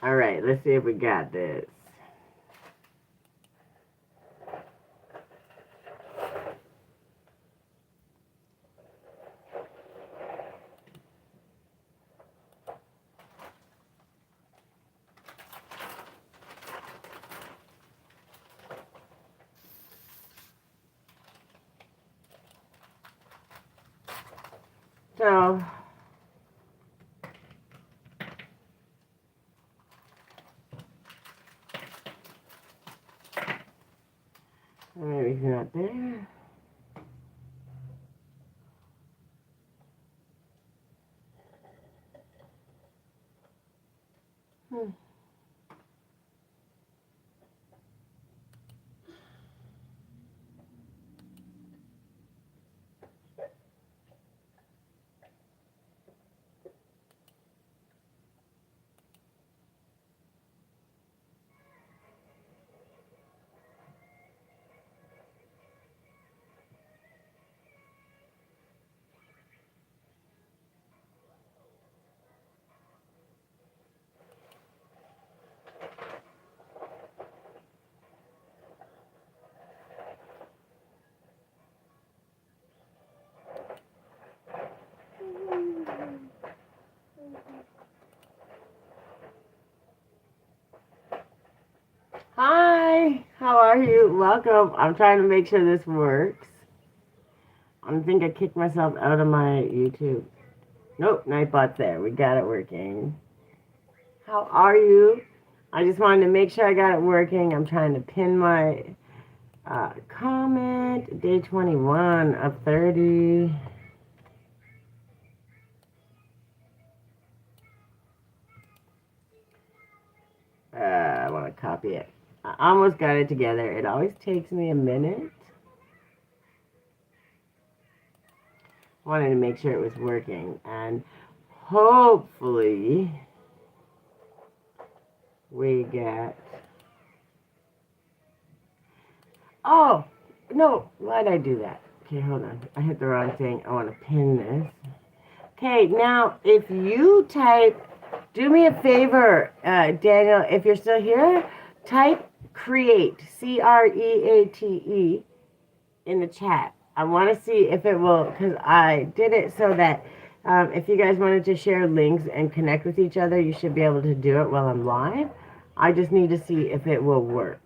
All right, let's see if we got this. So, maybe he's not there. Hi, how are you? Welcome. I'm trying to make sure this works. I think I kicked myself out of my YouTube. Nope, Nightbot's there. We got it working. How are you? I just wanted to make sure I got it working. I'm trying to pin my comment. Day 21 of 30. I want to copy it. I almost got it together. It always takes me a minute. I wanted to make sure it was working. And hopefully we get... Oh, no. Why'd I do that? Okay, hold on. I hit the wrong thing. I want to pin this. Okay, now if you type... Do me a favor, Daniel, if you're still here, type create, CREATE, in the chat. I want to see if it will, because I did it so that if you guys wanted to share links and connect with each other, you should be able to do it while I'm live. I just need to see if it will work.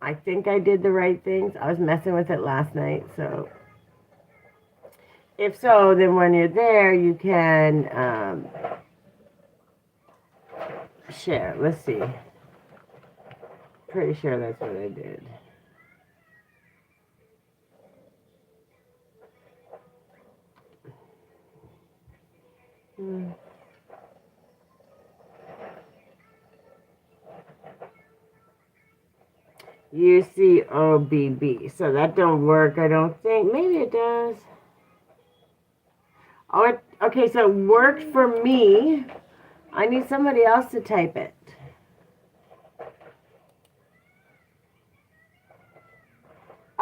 I think I did the right things. I was messing with it last night, so... If so, then when you're there, you can share. Let's see. Pretty sure that's what I did. UCOBB. So that don't work, I don't think. Maybe it does. Oh, okay, so it worked for me. I need somebody else to type it.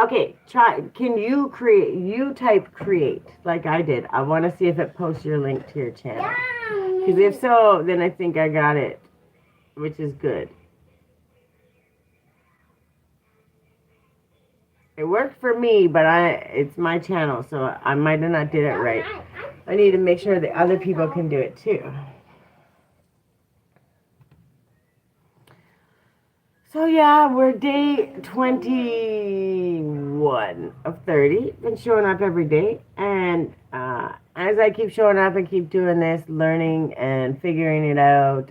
Okay, try. Can you create? You type create like I did. I want to see if it posts your link to your channel. Because if so, then I think I got it, which is good. It worked for me, but it's my channel, so I might have not did it right. I need to make sure the other people can do it too. So yeah, we're day 21 of 30. Been showing up every day, and as I keep showing up and keep doing this, learning and figuring it out,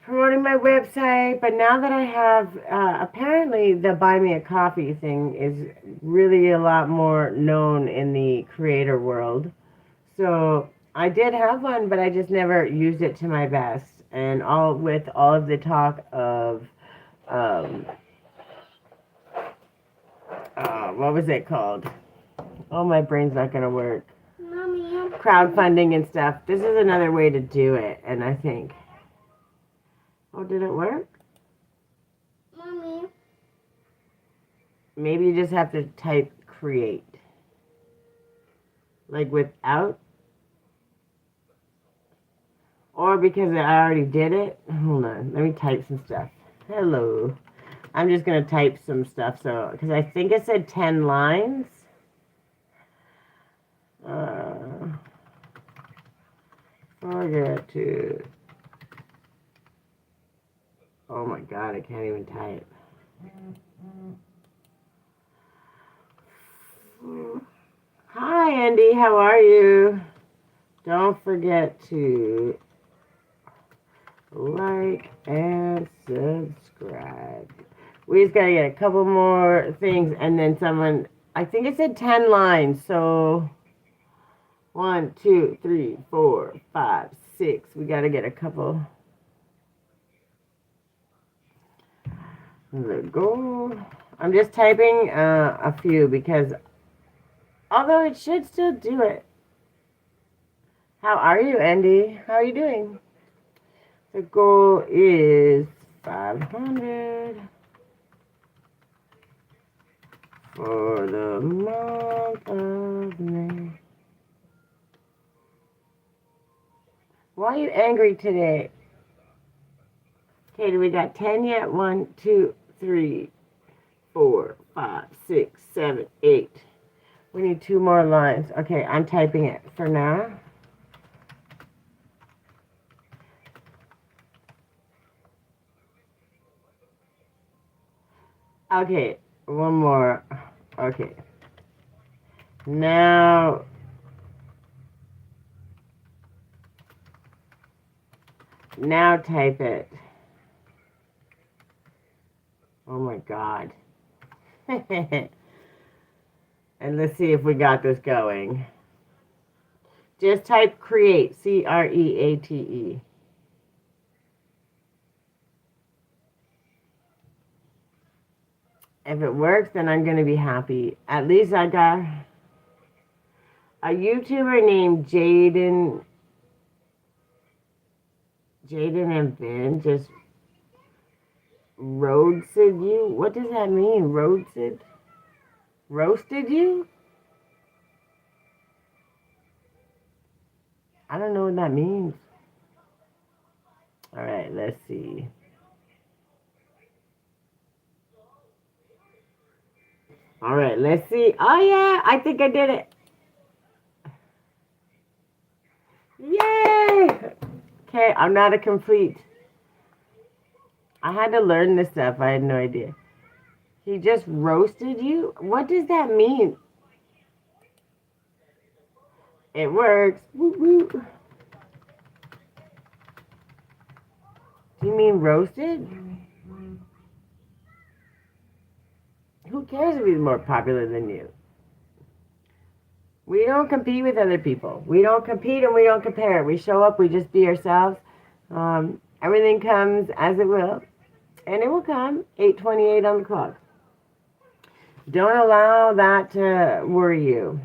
promoting my website. But now that I have, apparently the Buy Me a Coffee thing is really a lot more known in the creator world. So I did have one, but I just never used it to my best. And with all of the talk of, what was it called? Oh, my brain's not going to work. Mommy, crowdfunding and stuff. This is another way to do it, and I think... Oh, did it work? Mommy. Maybe you just have to type create. Like without or because I already did it. Hold on, let me type some stuff. Hello. I'm just going to type some stuff, so, because I think it said 10 lines. Forget to, oh my God, I can't even type. Hi, Andy, how are you? Don't forget to like and subscribe. We just gotta get a couple more things, and then someone, I think it said 10 lines, so 1, 2, 3, 4, 5, 6. We gotta get a couple. The goal. I'm just typing a few because although it should still do it. How are you, Andy? How are you doing? The goal is 500 for the month of May. Why are you angry today? Okay, do we got 10 yet? 1, 2, 3, 4, 5, 6, 7, 8. We need 2 more lines. Okay, I'm typing it for now. Okay, one more. Okay. Now type it. Oh my God. And let's see if we got this going. Just type create, CREATE. If it works, then I'm going to be happy. At least I got a YouTuber named Jaden and Ben just roasted you. What does that mean? Roasted you? I don't know what that means. All right, let's see. All right, let's see. Oh yeah, I think I did it. Yay! Okay, I'm not a complete. I had to learn this stuff. I had no idea. He just roasted you? What does that mean? It works. Woo woo. Do you mean roasted? Who cares if he's more popular than you? We don't compete with other people. We don't compete and we don't compare. We show up, we just be ourselves. Everything comes as it will. And it will come. 8:28 on the clock. Don't allow that to worry you.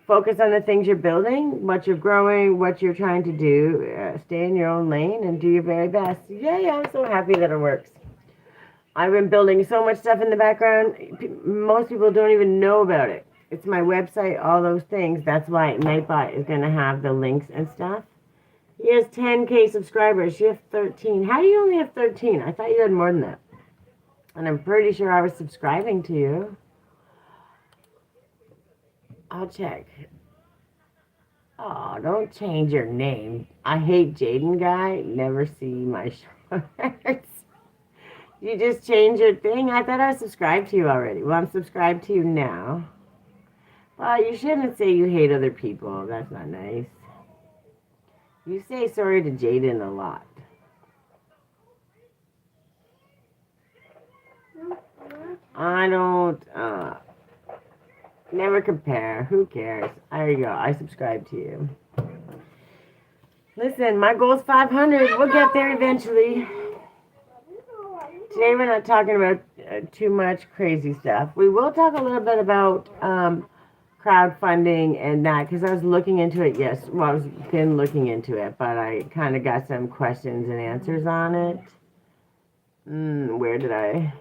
Focus on the things you're building, what you're growing, what you're trying to do. Stay in your own lane and do your very best. Yay, I'm so happy that it works. I've been building so much stuff in the background. Most people don't even know about it. It's my website, all those things. That's why Nightbot is going to have the links and stuff. He has 10K subscribers. You have 13. How do you only have 13? I thought you had more than that. And I'm pretty sure I was subscribing to you. I'll check. Oh, don't change your name. I hate Jaden guy. Never see my shorts. You just change your thing? I thought I was subscribed to you already. Well, I'm subscribed to you now. Well, you shouldn't say you hate other people. That's not nice. You say sorry to Jaden a lot. I don't, never compare. Who cares? There you go. I subscribe to you. Listen, my goal is 500. We'll get there eventually. Today we're not talking about too much crazy stuff. We will talk a little bit about crowdfunding and that because I was looking into it. Yes, well, I've been looking into it, but I kind of got some questions and answers on it. Where did I?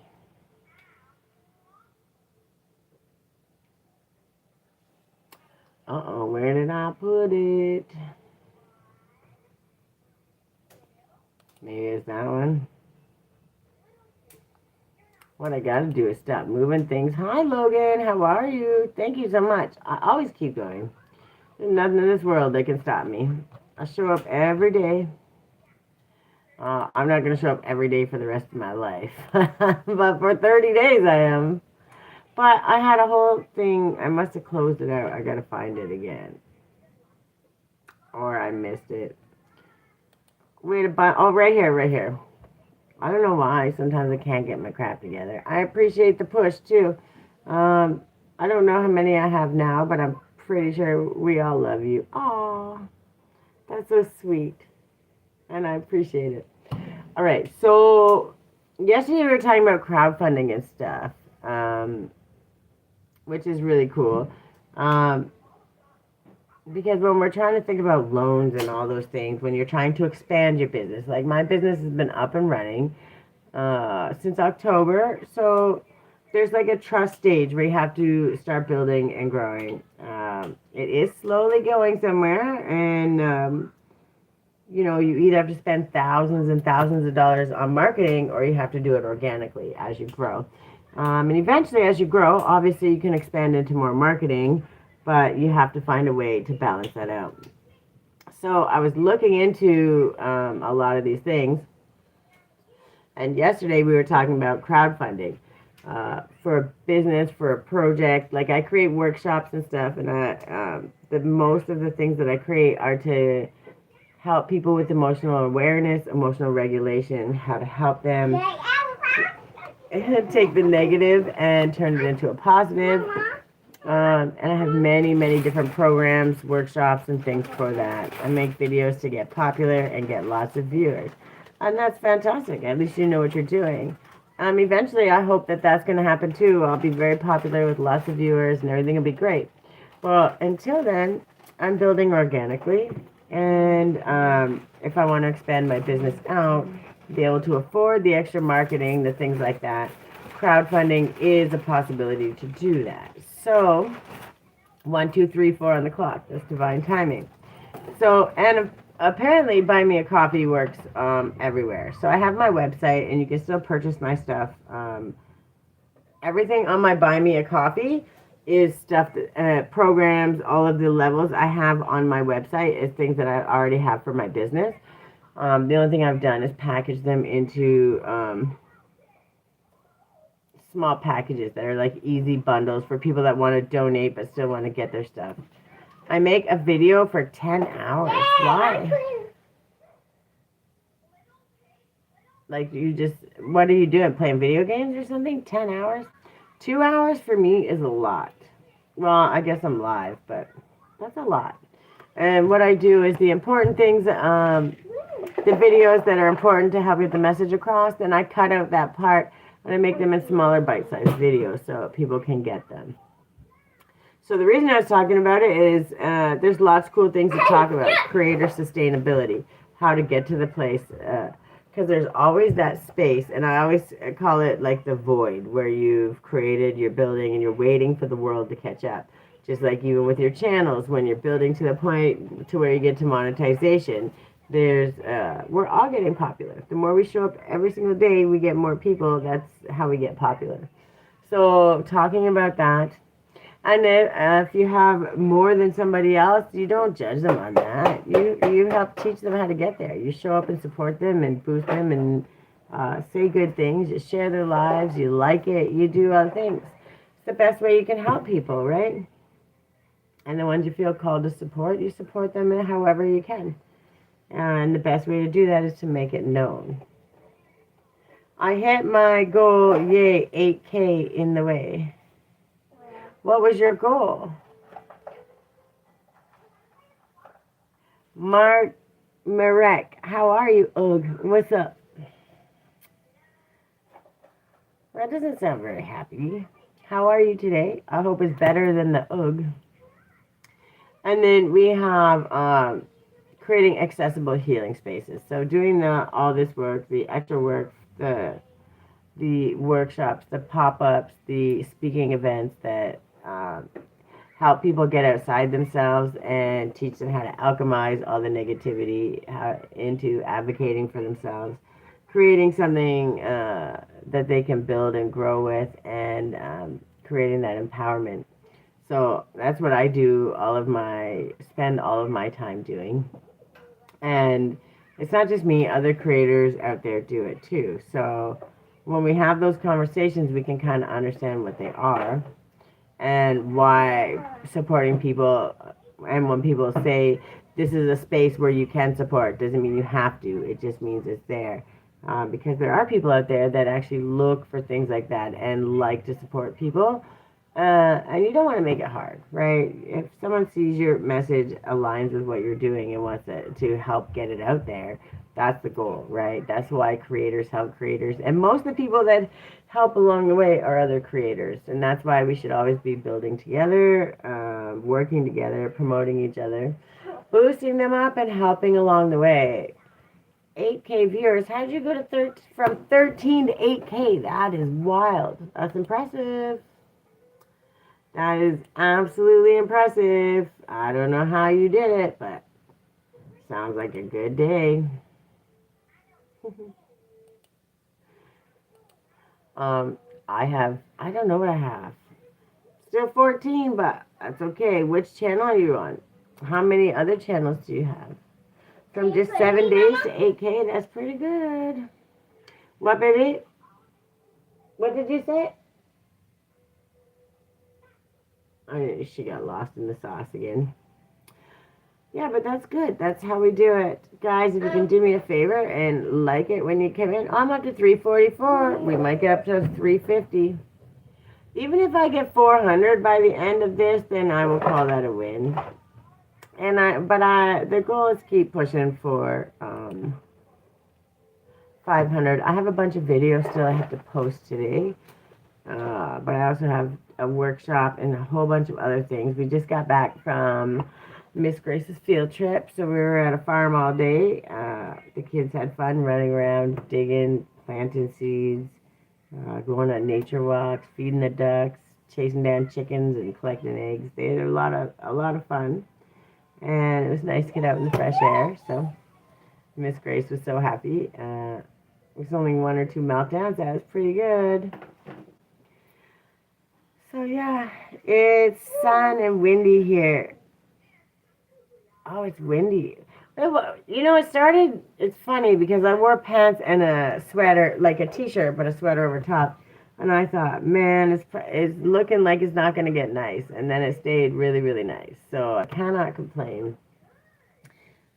Uh-oh, where did I put it? Maybe it's that one. What I gotta do is stop moving things. Hi, Logan. How are you? Thank you so much. I always keep going. There's nothing in this world that can stop me. I show up every day. I'm not gonna show up every day for the rest of my life, but for 30 days I am. But I had a whole thing. I must have closed it out. I gotta find it again, or I missed it. Wait a bunch. Oh, right here, right here. I don't know why. Sometimes I can't get my crap together. I appreciate the push too. I don't know how many I have now, but I'm pretty sure we all love you. Aw, that's so sweet, and I appreciate it. All right, so yesterday we were talking about crowdfunding and stuff, which is really cool. Um, because when we're trying to think about loans and all those things, when you're trying to expand your business, like my business has been up and running since October, so there's like a trust stage where you have to start building and growing. It is slowly going somewhere, and you know, you either have to spend thousands and thousands of dollars on marketing, or you have to do it organically as you grow. And eventually, as you grow, obviously you can expand into more marketing, but you have to find a way to balance that out. So I was looking into a lot of these things, and yesterday we were talking about crowdfunding for a business, for a project. Like I create workshops and stuff, and the most of the things that I create are to help people with emotional awareness, emotional regulation, how to help them take the negative and turn it into a positive. And I have many, many different programs, workshops, and things for that. I make videos to get popular and get lots of viewers. And that's fantastic. At least you know what you're doing. Eventually, I hope that that's going to happen too. I'll be very popular with lots of viewers and everything will be great. Well, until then, I'm building organically. And if I want to expand my business out, be able to afford the extra marketing, the things like that, crowdfunding is a possibility to do that. So, 1, 2, 3, 4 on the clock. That's divine timing. So, and apparently, Buy Me a Coffee works everywhere. So, I have my website, and you can still purchase my stuff. Everything on my Buy Me a Coffee is stuff that programs, all of the levels I have on my website is things that I already have for my business. The only thing I've done is package them into small packages that are like easy bundles for people that want to donate but still want to get their stuff. I make a video for 10 hours. Why? Like what are you doing? Playing video games or something? 10 hours? 2 hours for me is a lot. Well, I guess I'm live, but that's a lot. And what I do is the important things, the videos that are important to help get the message across, then I cut out that part and I make them in smaller bite-sized videos so people can get them. So the reason I was talking about it is there's lots of cool things to talk about. Creator sustainability, how to get to the place, because there's always that space, and I always call it like the void where you've created your building and you're waiting for the world to catch up. Just like even with your channels, when you're building to the point to where you get to monetization, we're all getting popular. The more we show up every single day, we get more people. That's how we get popular. So talking about that. And if you have more than somebody else, you don't judge them on that. You help teach them how to get there. You show up and support them and boost them and say good things. You share their lives. You like it. You do other things. It's the best way you can help people, right? And the ones you feel called to support, you support them in however you can. And the best way to do that is to make it known. I hit my goal, yay, 8K in the way. What was your goal? Marek, how are you? Ugh, what's up? That doesn't sound very happy. How are you today? I hope it's better than the ugh. And then we have creating accessible healing spaces. So doing all this work, the extra work, the workshops, the pop-ups, the speaking events that help people get outside themselves and teach them how to alchemize all the negativity into advocating for themselves, creating something that they can build and grow with, and creating that empowerment. So that's what I do. Spend all of my time doing, and it's not just me. Other creators out there do it too. So when we have those conversations, we can kind of understand what they are and why supporting people. And when people say this is a space where you can support, doesn't mean you have to. It just means it's there. Because there are people out there that actually look for things like that and like to support people. And you don't want to make it hard, right? If someone sees your message aligns with what you're doing and wants to help get it out there, that's the goal, right? That's why creators help creators. And most of the people that help along the way are other creators. And that's why we should always be building together, working together, promoting each other, boosting them up, and helping along the way. 8K viewers. How did you go to from 13 to 8K? That is wild. That's impressive. That is absolutely impressive. I don't know how you did it, but sounds like a good day. I don't know what I have. Still 14, but that's okay. Which channel are you on? How many other channels do you have? From just 7 days to 8K, that's pretty good. What, baby? What did you say? Oh, she got lost in the sauce again. Yeah, but that's good. That's how we do it. Guys, if you can do me a favor and like it when you come in, I'm up to 344. We might get up to 350. Even if I get 400 by the end of this, then I will call that a win. The goal is to keep pushing for 500. I have a bunch of videos still I have to post today. But I also have a workshop and a whole bunch of other things. We just got back from Miss Grace's field trip, so we were at a farm all day. The kids had fun running around, digging, planting seeds, going on nature walks, feeding the ducks, chasing down chickens, and collecting eggs. They had a lot of fun, and it was nice to get out in the fresh air. So Miss Grace was so happy. It was only 1 or 2 meltdowns. That was pretty good. So yeah, it's sun and windy here. Oh, it's windy. You know, it's funny because I wore pants and a sweater, like a t-shirt, but a sweater over top. And I thought, man, it's looking like it's not going to get nice. And then it stayed really, really nice. So I cannot complain.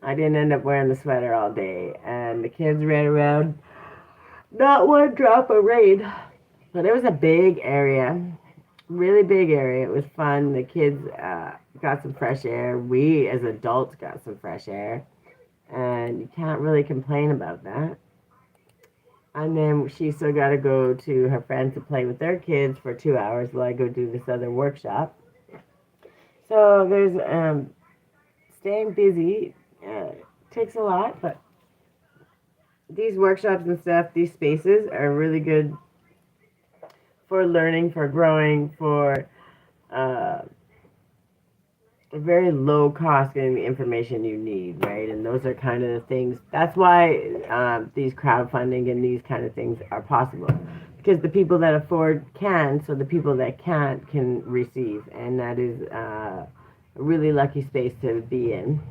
I didn't end up wearing the sweater all day. And the kids ran around. Not one drop of rain. But it was a big area. Really big area. It was fun. The kids got some fresh air. We as adults got some fresh air. And you can't really complain about that. And then she still got to go to her friends to play with their kids for 2 hours while I go do this other workshop. So there's staying busy takes a lot, but these workshops and stuff, these spaces are really good for learning, for growing, for very low cost getting the information you need, right? And those are kind of the things. That's why these crowdfunding and these kind of things are possible. Because the people that afford can, so the people that can't can receive. And that is a really lucky space to be in.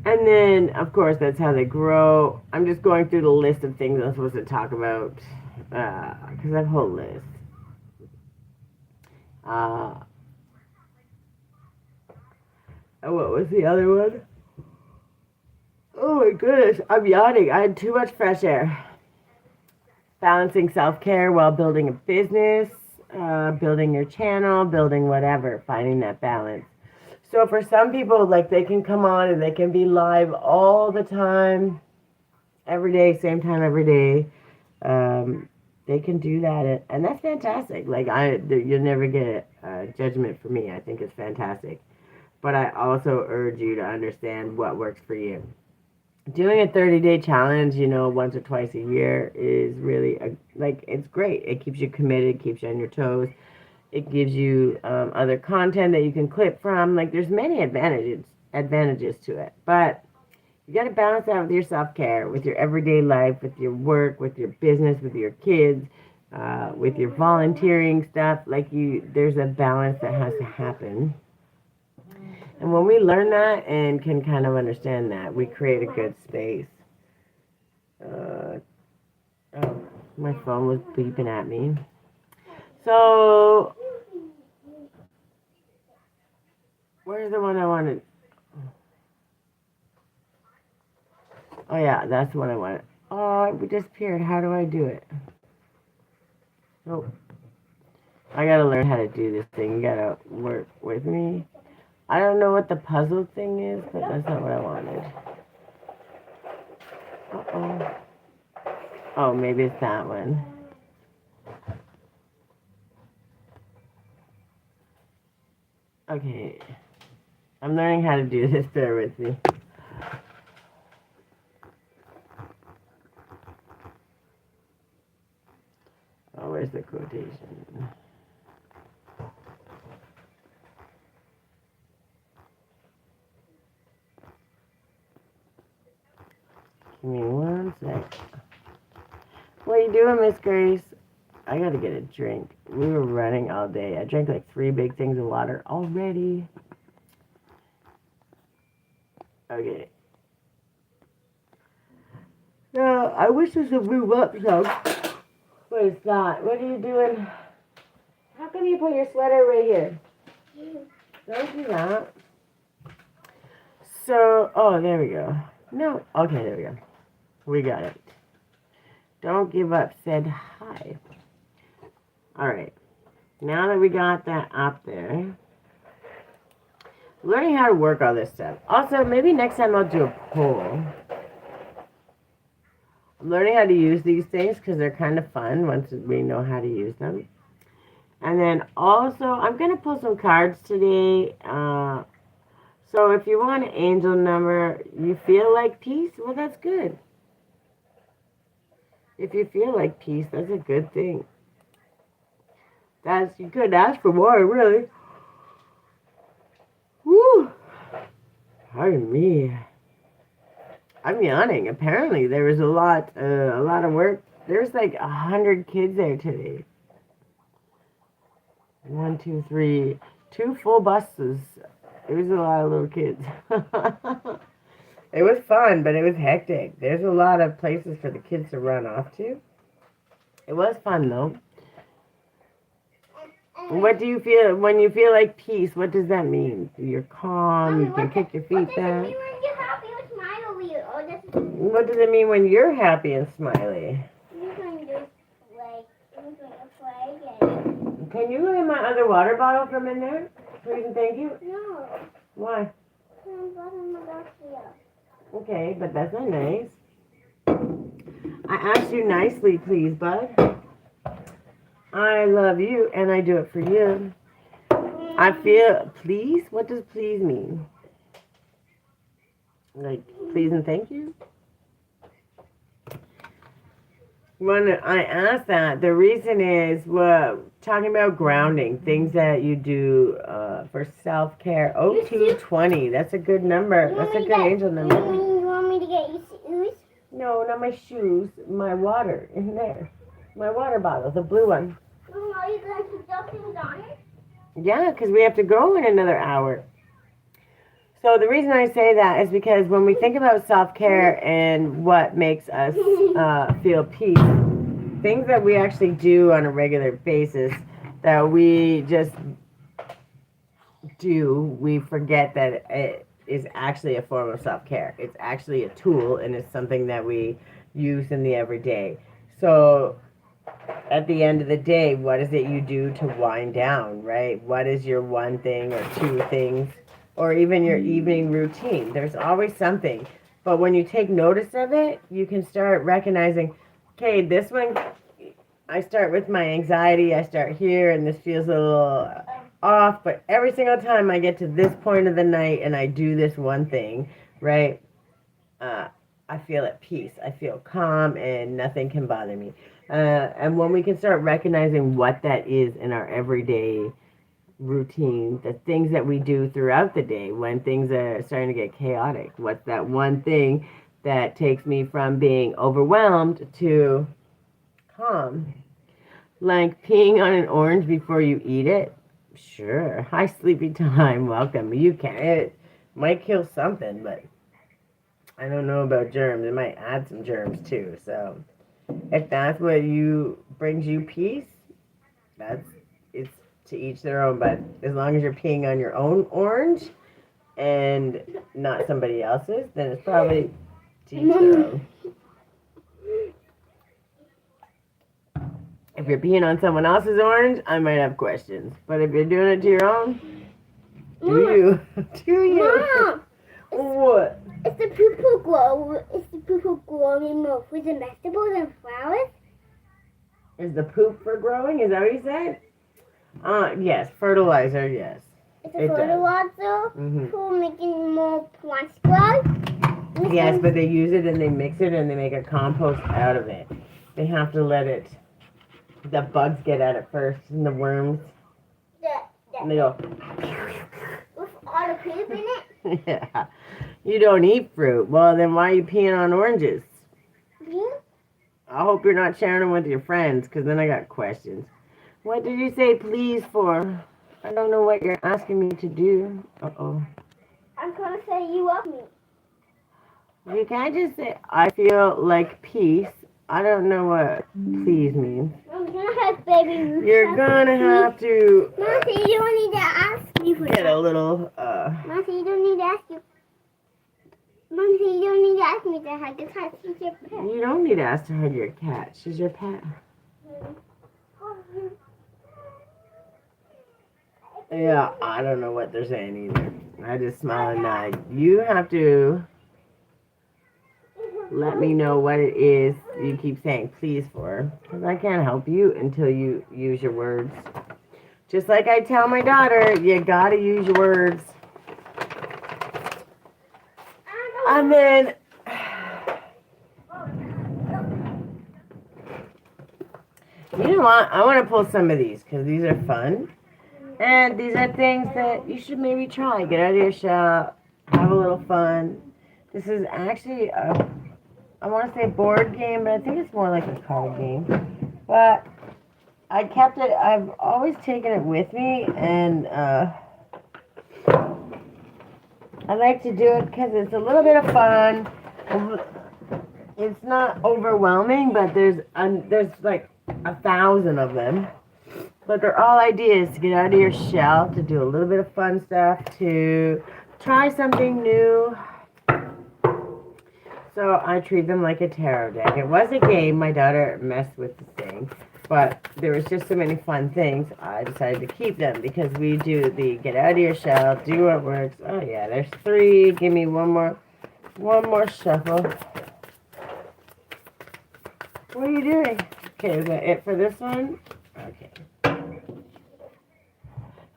And then, of course, that's how they grow. I'm just going through the list of things I'm supposed to talk about. Because I have a whole list. What was the other one? Oh my goodness, I'm yawning. I had too much fresh air. Balancing self-care while building a business, building your channel, building whatever, finding that balance. So for some people, like, they can come on and they can be live all the time, every day, same time every day. They can do that, and that's fantastic. Like, you'll never get a judgment from me. I think it's fantastic. But I also urge you to understand what works for you. Doing a 30-day challenge, once or twice a year is really, it's great. It keeps you committed, keeps you on your toes. It gives you other content that you can clip from. Like, there's many advantages to it. But you got to balance that with your self-care, with your everyday life, with your work, with your business, with your kids, with your volunteering stuff. Like, there's a balance that has to happen. And when we learn that and can kind of understand that, we create a good space. Oh, my phone was beeping at me. So, where's the one I wanted? Oh, yeah, that's the one I wanted. Oh, it disappeared. How do I do it? Oh, I gotta learn how to do this thing. You gotta work with me. I don't know what the puzzle thing is, but that's not what I wanted. Uh-oh. Oh, maybe it's that one. Okay. I'm learning how to do this. Bear with me. Oh, where's the quotation? Give me one sec. What are you doing, Miss Grace? I gotta get a drink. We were running all day. I drank like 3 big things of water already. Okay. Now, I wish this would move up some, but it's not. What are you doing? How come you put your sweater right here? Don't do that. So, oh, there we go. No, okay, there we go. We got it. Don't give up said hi. All right. Now that we got that up there, learning how to work all this stuff. Also, maybe next time I'll do a poll. I'm learning how to use these things because they're kind of fun once we know how to use them. And then also, I'm going to pull some cards today. So if you want an angel number, you feel like peace, well, that's good. If you feel like peace, that's a good thing. You couldn't ask for more, really. Woo! Pardon me. I'm yawning. Apparently, there was a lot of work. There's like 100 kids there today. 1, 2, 3, 2 full buses. It was a lot of little kids. It was fun, but it was hectic. There's a lot of places for the kids to run off to. It was fun, though. What do you feel when you feel like peace? What does that mean? You're calm. You can kick your feet back. What does it mean when you're happy and smiley? What does it mean when you're happy and smiley? Can you get my other water bottle from in there? Please and thank you. No. Why? Okay, but that's not nice. I asked you nicely, please, bud. I love you, and I do it for you. I feel, please? What does please mean? Like, please and thank you? When I asked that, the reason is, talking about grounding, things that you do for self-care. 0220, that's a good number. That's a good angel number. You want me to get you shoes? No, not my shoes. My water in there. My water bottle, the blue one. Are you going to put things on it? Yeah, because we have to go in another hour. So the reason I say that is because when we think about self-care and what makes us feel peace, things that we actually do on a regular basis that we just do, we forget that it is actually a form of self-care. It's actually a tool, and it's something that we use in the everyday. So at the end of the day, what is it you do to wind down, right? What is your one thing or 2 things? Or even your evening routine. There's always something. But when you take notice of it, you can start recognizing, okay, this one, I start with my anxiety, I start here, and this feels a little off, but every single time I get to this point of the night and I do this one thing, right, I feel at peace. I feel calm and nothing can bother me. And when we can start recognizing what that is in our everyday routine, the things that we do throughout the day when things are starting to get chaotic, what's that one thing that takes me from being overwhelmed to calm? Like peeing on an orange before you eat it? Sure. Hi, sleepy time. Welcome. You can. It might kill something, but I don't know about germs. It might add some germs too. So if that's what brings you peace, it's to each their own. But as long as you're peeing on your own orange and not somebody else's, then it's probably to each their own. If you're peeing on someone else's orange, I might have questions. But if you're doing it to your own, do you? Do you? Mom, What? is the poo growing more fruits and vegetables and flowers? Is the poop for growing? Is that what you said? Yes. Fertilizer, yes. Is It the does. fertilizer Mhm. for making more plants grow? Yes, but they use it and they mix it and they make a compost out of it. They have to let the bugs get at it first and the worms. And they go, With all the poop in it? yeah. You don't eat fruit. Well, then why are you peeing on oranges? I hope you're not sharing them with your friends, because then I got questions. What did you say please for? I don't know what you're asking me to do. Uh-oh. I'm gonna say you love me. You can't just say, I feel like peace. I don't know what please means. I'm gonna have baby. You're gonna have to Marcy, you don't need to ask me for get a that. little, Marcy, you don't need to ask you. Marcy, you don't need to ask me to hug the cat. She's your pet. you don't need to ask to hug your cat. She's your pet. Yeah, I don't know what they're saying either. I just smile and nod. You have to let me know what it is you keep saying please for, because I can't help you until you use your words. Just like I tell my daughter, you gotta use your words. And then you know what? I want to pull some of these because these are fun. And these are things that you should maybe try. Get out of your shell, have a little fun. This is actually I want to say board game, but I think it's more like a card game. But I kept it, I've always taken it with me, and I like to do it because it's a little bit of fun. It's not overwhelming, but there's like 1,000 of them. But they're all ideas to get out of your shell, to do a little bit of fun stuff, to try something new. So I treat them like a tarot deck. It was a game. My daughter messed with the thing. But there was just so many fun things, I decided to keep them because we do the get out of your shell, do what works. Oh yeah, there's 3. Give me one more shuffle. What are you doing? Okay, is that it for this one? Okay.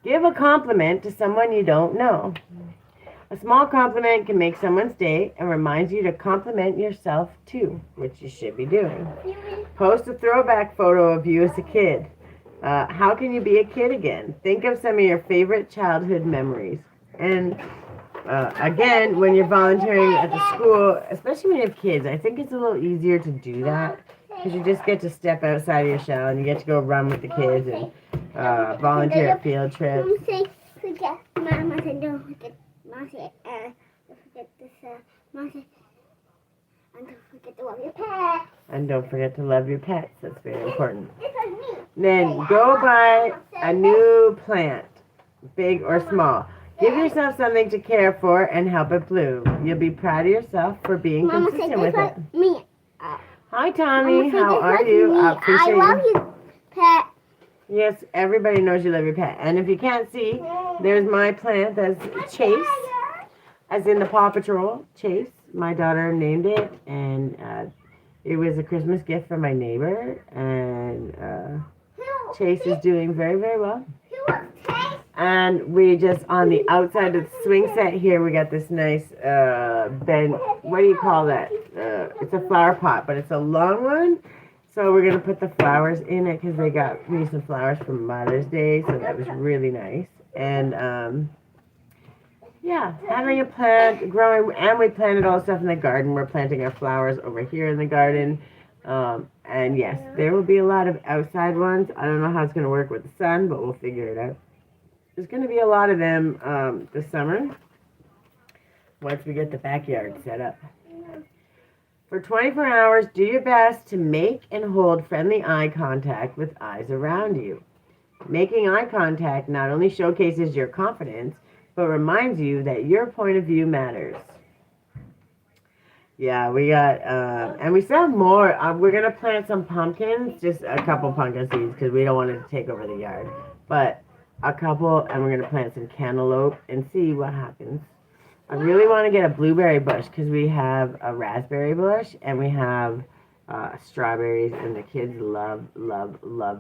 Give a compliment to someone you don't know. A small compliment can make someone's day and reminds you to compliment yourself too, which you should be doing. Post a throwback photo of you as a kid. How can you be a kid again? Think of some of your favorite childhood memories. And again, when you're volunteering at the school, especially when you have kids, I think it's a little easier to do that because you just get to step outside of your shell and you get to go run with the kids and volunteer at field trips. Mom say, forget. Mama said, don't forget. Mom said, don't forget this. Mom said, and don't forget to love your pet. And don't forget to love your pets. That's very important. This is me. Then go buy a new plant, big or small. Give yourself something to care for and help it bloom. You'll be proud of yourself for being Mama said, consistent this with it. was me. Hi, Tommy. Mama said, How this are was you? me. I appreciate I love you. you, pet. Yes, everybody knows you love your pet. And if you can't see, there's my plant. That's Chase, as in the Paw Patrol. Chase. My daughter named it, and it was a Christmas gift from my neighbor. And Chase is doing very, very well. And we just, on the outside of the swing set here, we got this nice bend, what do you call that? it's a flower pot, but it's a long one. So we're going to put the flowers in it because they got me some flowers for Mother's Day. So that was really nice. And, yeah, having a plant, growing, and we planted all the stuff in the garden. We're planting our flowers over here in the garden. And yes, there will be a lot of outside ones. I don't know how it's going to work with the sun, but we'll figure it out. There's going to be a lot of them this summer once we get the backyard set up. For 24 hours, do your best to make and hold friendly eye contact with eyes around you. Making eye contact not only showcases your confidence, but reminds you that your point of view matters. Yeah, we got, and we still have more. We're going to plant some pumpkins, just a couple pumpkin seeds, because we don't want it to take over the yard. But a couple, and we're going to plant some cantaloupe and see what happens. I really want to get a blueberry bush because we have a raspberry bush and we have strawberries, and the kids love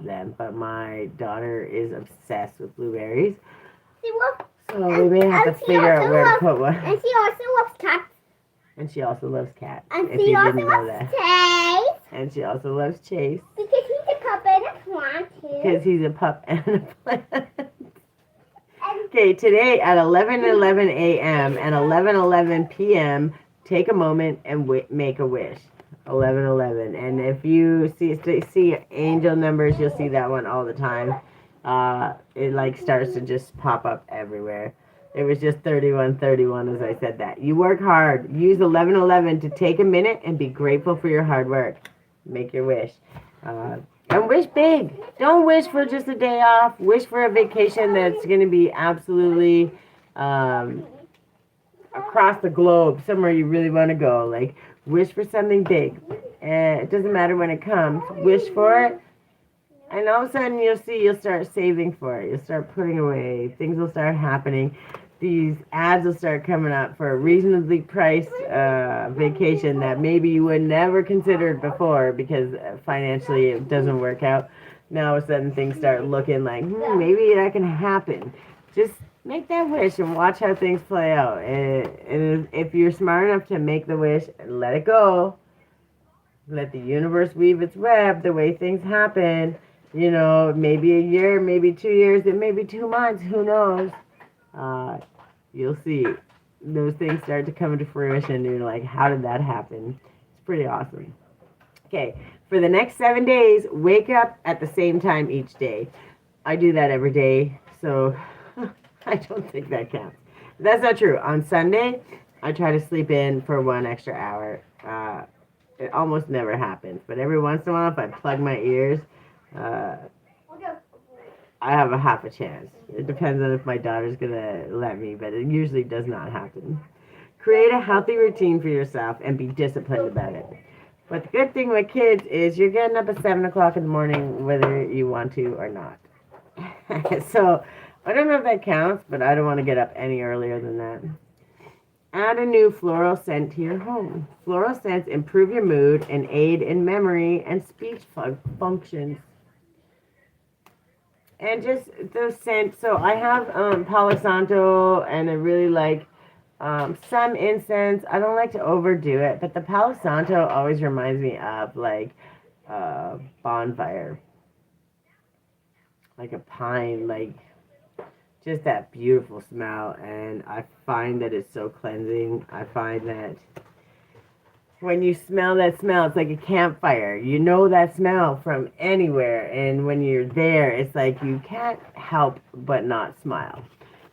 them. But my daughter is obsessed with blueberries. So we may have to figure out where to put one. And she also loves cats. And she also loves cats. And she also loves Chase. And she also loves Chase. Because he's a pup and a plant too. Because he's a pup and a plant. Okay, today at 11:11 a.m. and 11:11 p.m., take a moment and make a wish. 11:11. And if you see angel numbers, you'll see that one all the time. It like starts to just pop up everywhere. It was just 31:31 as I said that. You work hard. Use 11:11 to take a minute and be grateful for your hard work. Make your wish. And wish big. Don't wish for just a day off. Wish for a vacation that's going to be absolutely across the globe, somewhere you really want to go. Like, wish for something big. And it doesn't matter when it comes. Wish for it. And all of a sudden, you'll start saving for it. You'll start putting away. Things will start happening. These ads will start coming up for a reasonably priced vacation that maybe you would never considered before because financially it doesn't work out. Now all of a sudden things start looking like, maybe that can happen. Just make that wish and watch how things play out. And if you're smart enough to make the wish and let it go, let the universe weave its web the way things happen. You know, maybe a year, maybe 2 years, it may be 2 months, who knows? You'll see those things start to come into fruition and you're like, how did that happen? It's pretty awesome. Okay, for the next 7 days, wake up at the same time each day. I do that every day, so I don't think that counts. That's not true. On Sunday, I try to sleep in for 1 extra hour. It almost never happens, but every once in a while, if I plug my ears, I have a half a chance. It depends on if my daughter's going to let me, but it usually does not happen. Create a healthy routine for yourself and be disciplined about it. But the good thing with kids is you're getting up at 7 o'clock in the morning whether you want to or not. So I don't know if that counts, but I don't want to get up any earlier than that. Add a new floral scent to your home. Floral scents improve your mood and aid in memory and speech functions. And just those scents. So I have Palo Santo, and I really like some incense. I don't like to overdo it, but the Palo Santo always reminds me of like bonfire, like a pine, like just that beautiful smell. And I find that it's so cleansing. I find that when you smell that smell, it's like a campfire. You know that smell from anywhere. And when you're there, it's like you can't help but not smile,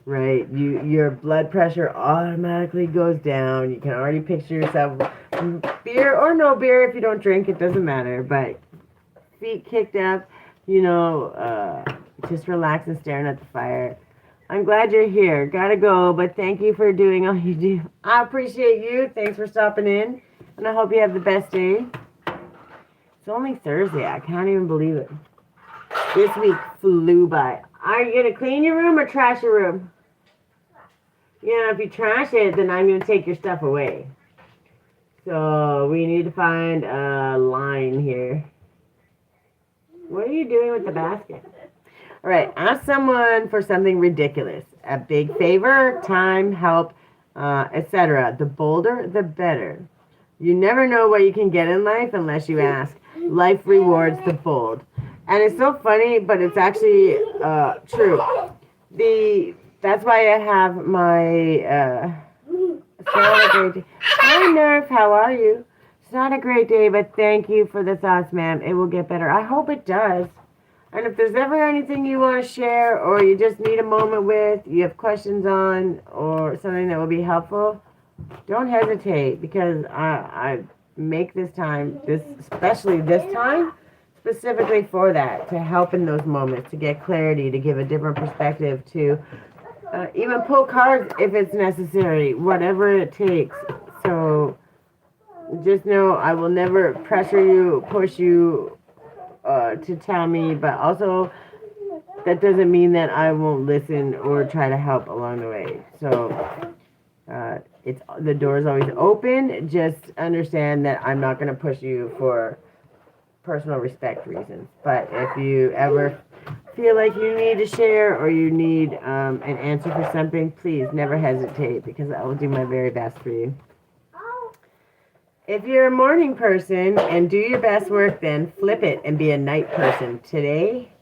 right? Your blood pressure automatically goes down. You can already picture yourself, beer or no beer, if you don't drink, it doesn't matter. But feet kicked up, just relaxing, staring at the fire. I'm glad you're here. Gotta go, but thank you for doing all you do. I appreciate you. Thanks for stopping in. And I hope you have the best day. It's only Thursday. I can't even believe it. This week flew by. Are you going to clean your room or trash your room? Yeah, if you trash it, then I'm going to take your stuff away. So we need to find a line here. What are you doing with the basket? All right, ask someone for something ridiculous. A big favor, time, help, etc. The bolder, the better. You never know what you can get in life unless you ask. Life rewards the bold. And it's so funny, but it's actually true. That's why I have my it's not a great day. Hi Nerf, how are you? It's not a great day, but thank you for the thoughts, ma'am. It will get better. I hope it does. And if there's ever anything you want to share or you just need a moment with, you have questions on, or something that will be helpful, don't hesitate because I make this time, especially this time, specifically for that, to help in those moments, to get clarity, to give a different perspective, to even pull cards if it's necessary, whatever it takes. So just know I will never pressure you, push you to tell me, but also that doesn't mean that I won't listen or try to help along the way. So it's the door is always open. Just understand that I'm not going to push you for personal respect reasons. But if you ever feel like you need to share or you need an answer for something, please never hesitate because I will do my very best for you. If you're a morning person and do your best work, then flip it and be a night person today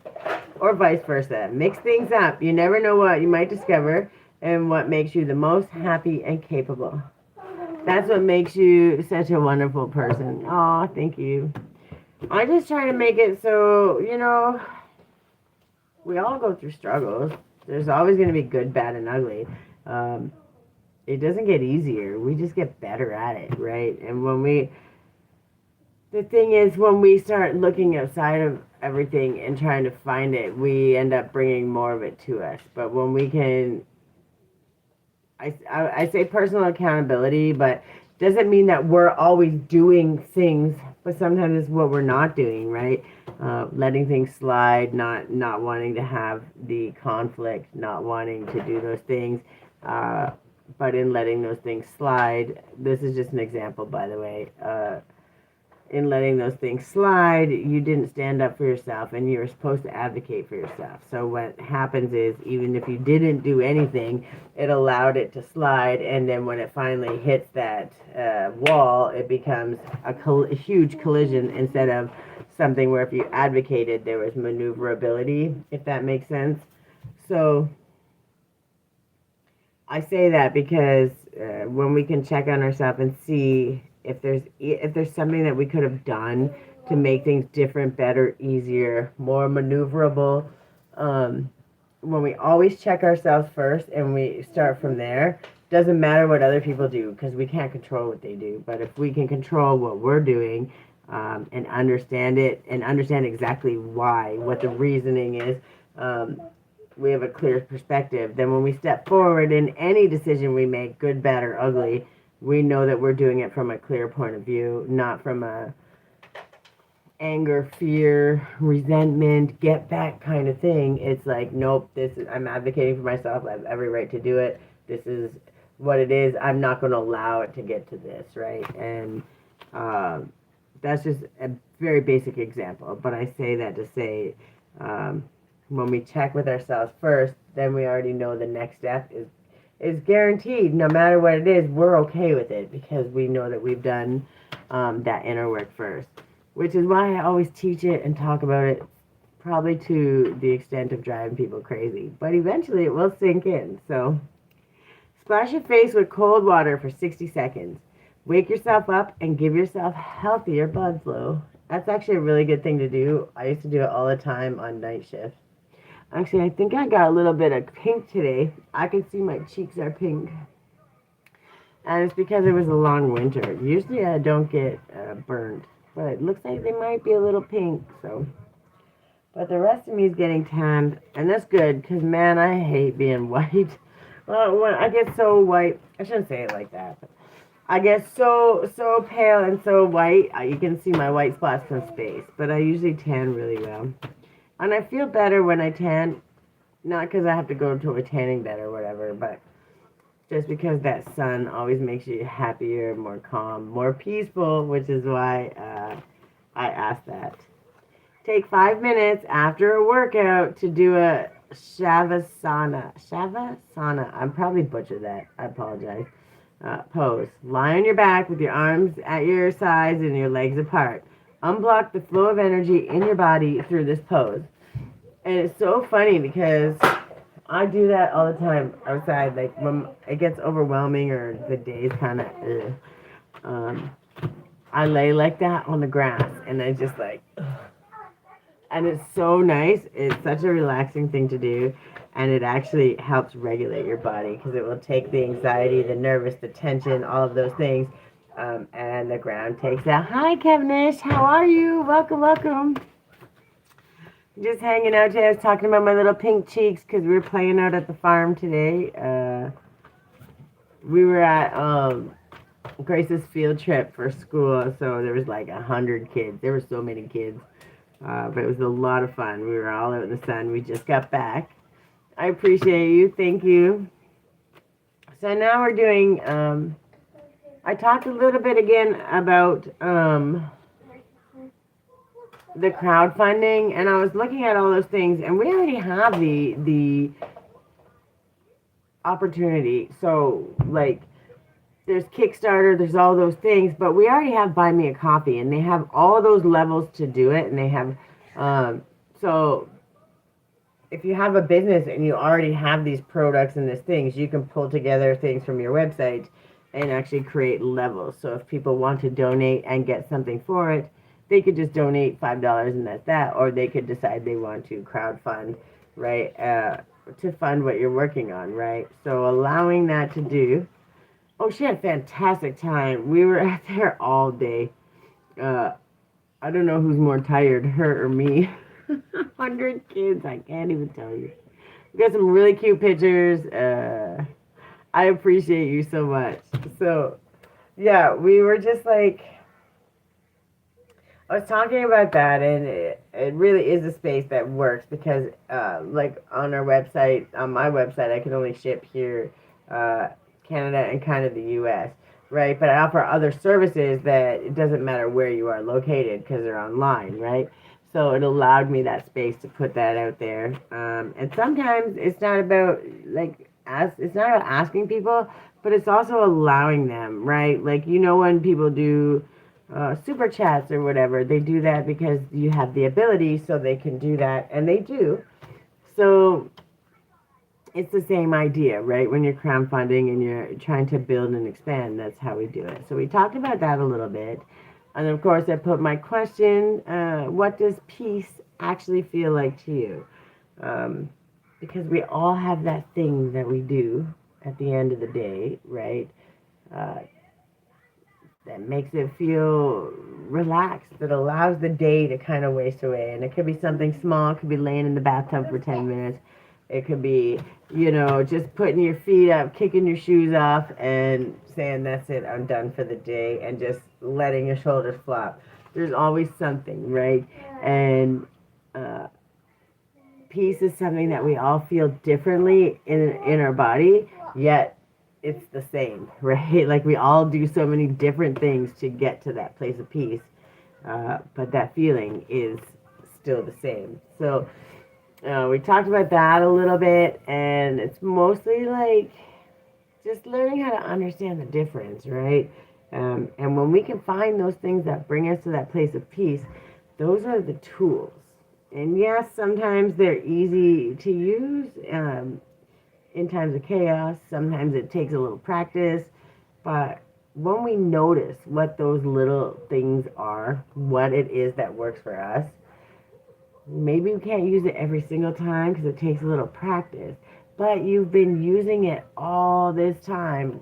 or vice versa. Mix things up. You never know what you might discover and what makes you the most happy and capable. That's what makes you such a wonderful person. Oh, thank you. I just try to make it so, we all go through struggles. There's always going to be good, bad, and ugly. It doesn't get easier. We just get better at it, right? And the thing is, when we start looking outside of everything and trying to find it, we end up bringing more of it to us. But when we can, I say personal accountability, but doesn't mean that we're always doing things, but sometimes it's what we're not doing, right? Letting things slide, not wanting to have the conflict, not wanting to do those things, but in letting those things slide. This is just an example, by the way. In letting those things slide, you didn't stand up for yourself, and you were supposed to advocate for yourself. So what happens is, even if you didn't do anything, it allowed it to slide, and then when it finally hits that wall, it becomes a huge collision instead of something where if you advocated, there was maneuverability, if that makes sense. So I say that because when we can check on ourselves and see if there's something that we could have done to make things different, better, easier, more maneuverable, when we always check ourselves first and we start from there, doesn't matter what other people do because we can't control what they do. But if we can control what we're doing and understand it and understand exactly why, what the reasoning is, we have a clear perspective. Then when we step forward in any decision we make, good, bad, or ugly, we know that we're doing it from a clear point of view, not from a anger, fear, resentment, get back kind of thing. It's like, nope, I'm advocating for myself. I have every right to do it. This is what it is. I'm not going to allow it to get to this, right? And that's just a very basic example. But I say that to say, when we check with ourselves first, then we already know the next step is guaranteed. No matter what it is, we're okay with it because we know that we've done that inner work first. Which is why I always teach it and talk about it, probably to the extent of driving people crazy. But eventually it will sink in. So splash your face with cold water for 60 seconds. Wake yourself up and give yourself healthier blood flow. That's actually a really good thing to do. I used to do it all the time on night shift. Actually, I think I got a little bit of pink today. I can see my cheeks are pink. And it's because it was a long winter. Usually I don't get burned. But it looks like they might be a little pink, so. But the rest of me is getting tanned, and that's good, because, man, I hate being white. Well, when I get so white, I shouldn't say it like that, but I get so pale and so white, you can see my white spots from space, but I usually tan really well. And I feel better when I tan, not because I have to go to a tanning bed or whatever, but just because that sun always makes you happier, more calm, more peaceful, which is why I asked that. Take 5 minutes after a workout to do a shavasana. Shavasana. I'm probably butchered that. I apologize. pose. Lie on your back with your arms at your sides and your legs apart. Unblock the flow of energy in your body through this pose. And it's so funny because I do that all the time outside. Like when it gets overwhelming or the day's kind of, I lay like that on the grass and I just like, and it's so nice. It's such a relaxing thing to do. And it actually helps regulate your body because it will take the anxiety, the nervous, the tension, all of those things. And the ground takes that. Hi, Kevinish. How are you? Welcome, welcome. Just hanging out today. I was talking about my little pink cheeks because we were playing out at the farm today. We were at Grace's field trip for school, so there was like 100 kids. There were so many kids, but it was a lot of fun. We were all out in the sun. We just got back. I appreciate you. Thank you. So now we're doing. I talked a little bit again about the crowdfunding, and I was looking at all those things, and we already have the opportunity. So like there's Kickstarter, there's all those things, but we already have Buy Me a Coffee, and they have all those levels to do it, and they have so if you have a business and you already have these products and these things, you can pull together things from your website and actually create levels. So if people want to donate and get something for it, they could just donate $5 and that's that, or they could decide they want to crowdfund, right, to fund what you're working on, right? So allowing that to do. Oh, she had a fantastic time. We were out there all day. I don't know who's more tired, her or me. 100 kids, I can't even tell you. We got some really cute pictures. I appreciate you so much. So, yeah, we were just like, I was talking about that, and it really is a space that works because, like, on our website, on my website, I can only ship here, Canada and kind of the U.S., right? But I offer other services that it doesn't matter where you are located because they're online, right? So it allowed me that space to put that out there. And sometimes it's not about it's not about asking people, but it's also allowing them, right? Like when people do super chats or whatever, they do that because you have the ability, so they can do that, and they do. So it's the same idea, right? When you're crowdfunding and you're trying to build and expand, that's how we do it. So we talked about that a little bit. And of course, I put my question, what does peace actually feel like to you? Because we all have that thing that we do at the end of the day, right? That makes it feel relaxed, that allows the day to kind of waste away. And it could be something small, it could be laying in the bathtub for 10 minutes. It could be, just putting your feet up, kicking your shoes off, and saying, that's it, I'm done for the day, and just letting your shoulders flop. There's always something, right? And peace is something that we all feel differently in our body, yet it's the same, right? Like we all do so many different things to get to that place of peace, but that feeling is still the same. So we talked about that a little bit, and it's mostly like just learning how to understand the difference, right? And when we can find those things that bring us to that place of peace, those are the tools. And yes, sometimes they're easy to use in times of chaos. Sometimes it takes a little practice. But when we notice what those little things are, what it is that works for us, maybe we can't use it every single time because it takes a little practice. But you've been using it all this time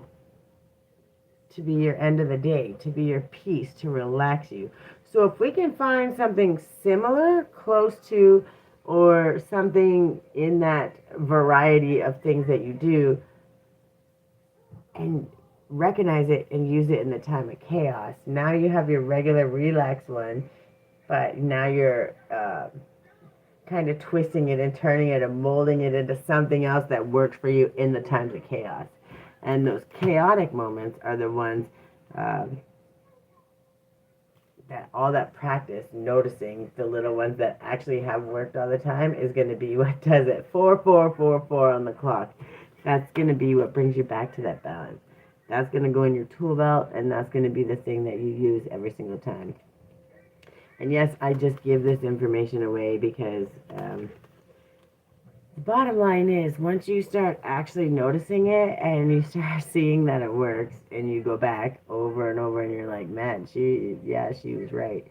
to be your end of the day, to be your peace, to relax you. So if we can find something similar, close to, or something in that variety of things that you do, and recognize it and use it in the time of chaos, now you have your regular relax one, but now you're kind of twisting it and turning it and molding it into something else that works for you in the times of chaos. And those chaotic moments are the ones that all that practice, noticing the little ones that actually have worked all the time, is going to be what does it. 4, 4, 4, 4 on the clock. That's going to be what brings you back to that balance. That's going to go in your tool belt, and that's going to be the thing that you use every single time. And yes, I just give this information away because the bottom line is, once you start actually noticing it and you start seeing that it works, and you go back over and over and you're like, man, she was right.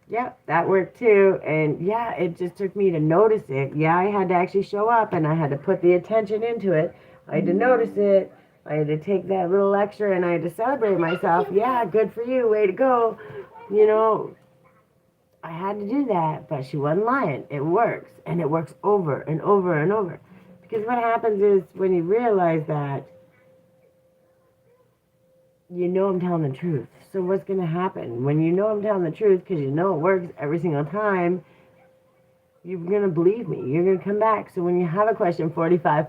Yep, that worked too. And yeah, it just took me to notice it. Yeah, I had to actually show up and I had to put the attention into it. I had to notice it. I had to take that little lecture and I had to celebrate myself. Yeah, good for you. Way to go. You know, I had to do that, but she wasn't lying. It works. And it works over and over and over. Because what happens is when you realize that, you know I'm telling the truth. So what's going to happen? When you know I'm telling the truth, because you know it works every single time, you're going to believe me. You're going to come back. So when you have a question, 45,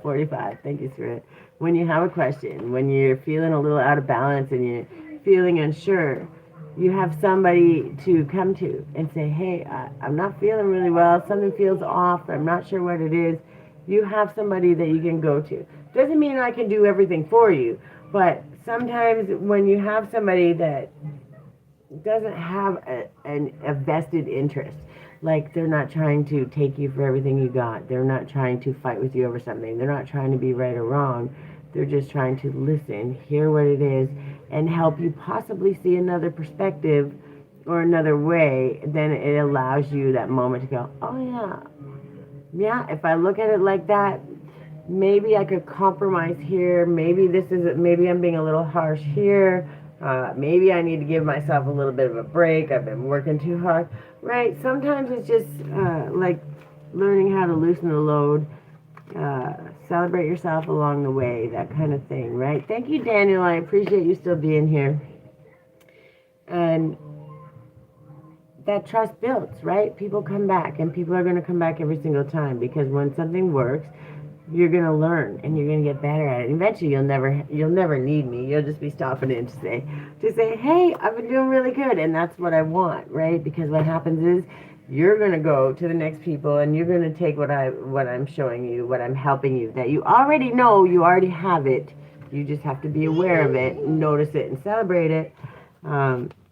thank you, Spirit. When you have a question, when you're feeling a little out of balance and you're feeling unsure, you have somebody to come to and say, hey, I'm not feeling really well. Something feels off. I'm not sure what it is. You have somebody that you can go to. Doesn't mean I can do everything for you, but sometimes when you have somebody that doesn't have a vested interest, like they're not trying to take you for everything you got, they're not trying to fight with you over something, they're not trying to be right or wrong, they're just trying to listen, hear what it is, and help you possibly see another perspective or another way, then it allows you that moment to go, oh yeah, if I look at it like that, maybe I could compromise here. Maybe I'm being a little harsh here. Maybe I need to give myself a little bit of a break. I've been working too hard, right? Sometimes it's just like learning how to loosen the load, celebrate yourself along the way, that kind of thing, right? Thank you, Daniel. I appreciate you still being here. And that trust builds, right? People come back, and people are going to come back every single time, because when something works, you're going to learn and you're going to get better at it. Eventually you'll never need me. You'll just be stopping in to say, hey, I've been doing really good. And that's what I want, right? Because what happens is you're going to go to the next people and you're going to take what I'm showing you, what I'm helping you, that you already know, you already have it. You just have to be aware of it, notice it, and celebrate it.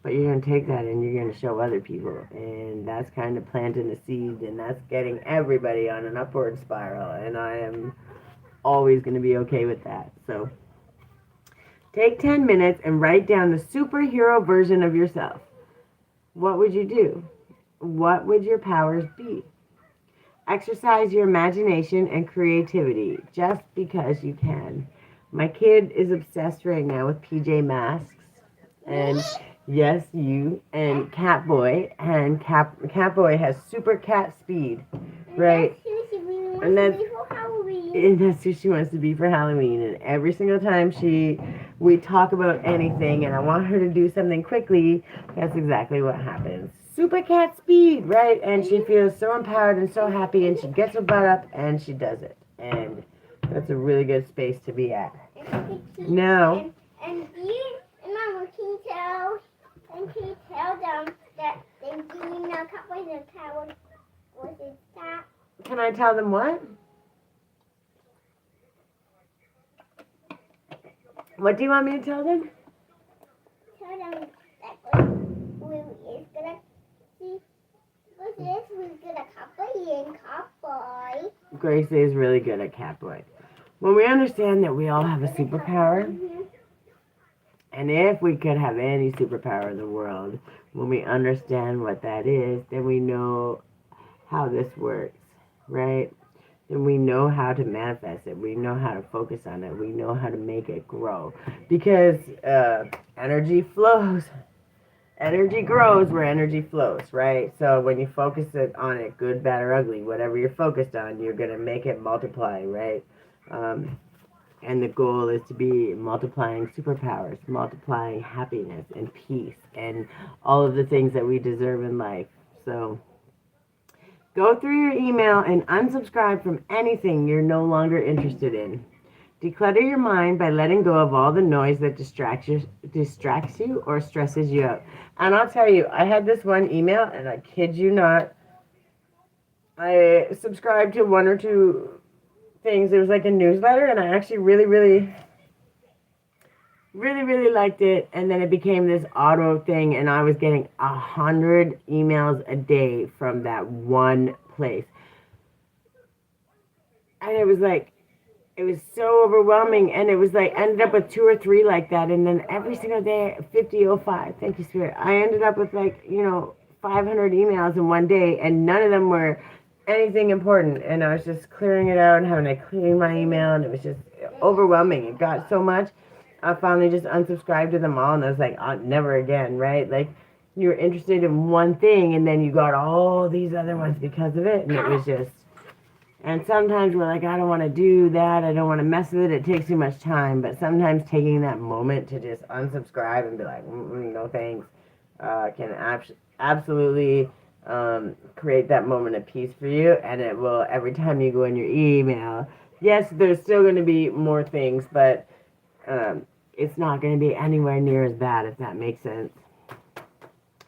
But you're going to take that and you're going to show other people. And that's kind of planting the seed, and that's getting everybody on an upward spiral. And I am always going to be okay with that. So take 10 minutes and write down the superhero version of yourself. What would you do? What would your powers be? Exercise your imagination and creativity just because you can. My kid is obsessed right now with PJ Masks. And yes, you and Catboy, and Catboy has super cat speed, right? And that's who she wants to be for Halloween. And every single time we talk about anything, and I want her to do something quickly, that's exactly what happens. Super cat speed, right? And she feels so empowered and so happy, and she gets her butt up and she does it. And that's a really good space to be at. Now. And you, Mama, can you tell them that they do not cover the tower? Was it that? Can I tell them what? What do you want me to tell them? Tell them that we is gonna see. Because we're gonna cover you and Catboy. Grace is really good at Catboy. When we understand that we all have a superpower, and if we could have any superpower in the world, when we understand what that is, then we know how this works, right? Then we know how to manifest it. We know how to focus on it. We know how to make it grow. Because energy flows. Energy grows where energy flows, right? So when you focus on it, good, bad, or ugly, whatever you're focused on, you're going to make it multiply, right? And the goal is to be multiplying superpowers, multiplying happiness and peace and all of the things that we deserve in life. So go through your email and unsubscribe from anything you're no longer interested in. Declutter your mind by letting go of all the noise that distracts you or stresses you out. And I'll tell you, I had this one email, and I kid you not, I subscribed to one or two things. It was like a newsletter, and I actually really, really Really, really liked it, and then it became this auto thing, and I was getting 100 emails a day from that one place. And it was like, it was so overwhelming, and it was like, ended up with 2 or 3 like that, and then every single day, 50:05, thank you, Spirit. I ended up with like, 500 emails in one day, and none of them were anything important, and I was just clearing it out and having to clean my email, and it was just overwhelming. It got so much, I finally just unsubscribed to them all, and I was like, never again, right? Like, you were interested in one thing, and then you got all these other ones because of it, and it was just, and sometimes we're like, I don't want to do that. I don't want to mess with it. It takes too much time. But sometimes taking that moment to just unsubscribe and be like, no thanks, can absolutely create that moment of peace for you. And it will, every time you go in your email, yes, there's still going to be more things, but it's not going to be anywhere near as bad, if that makes sense.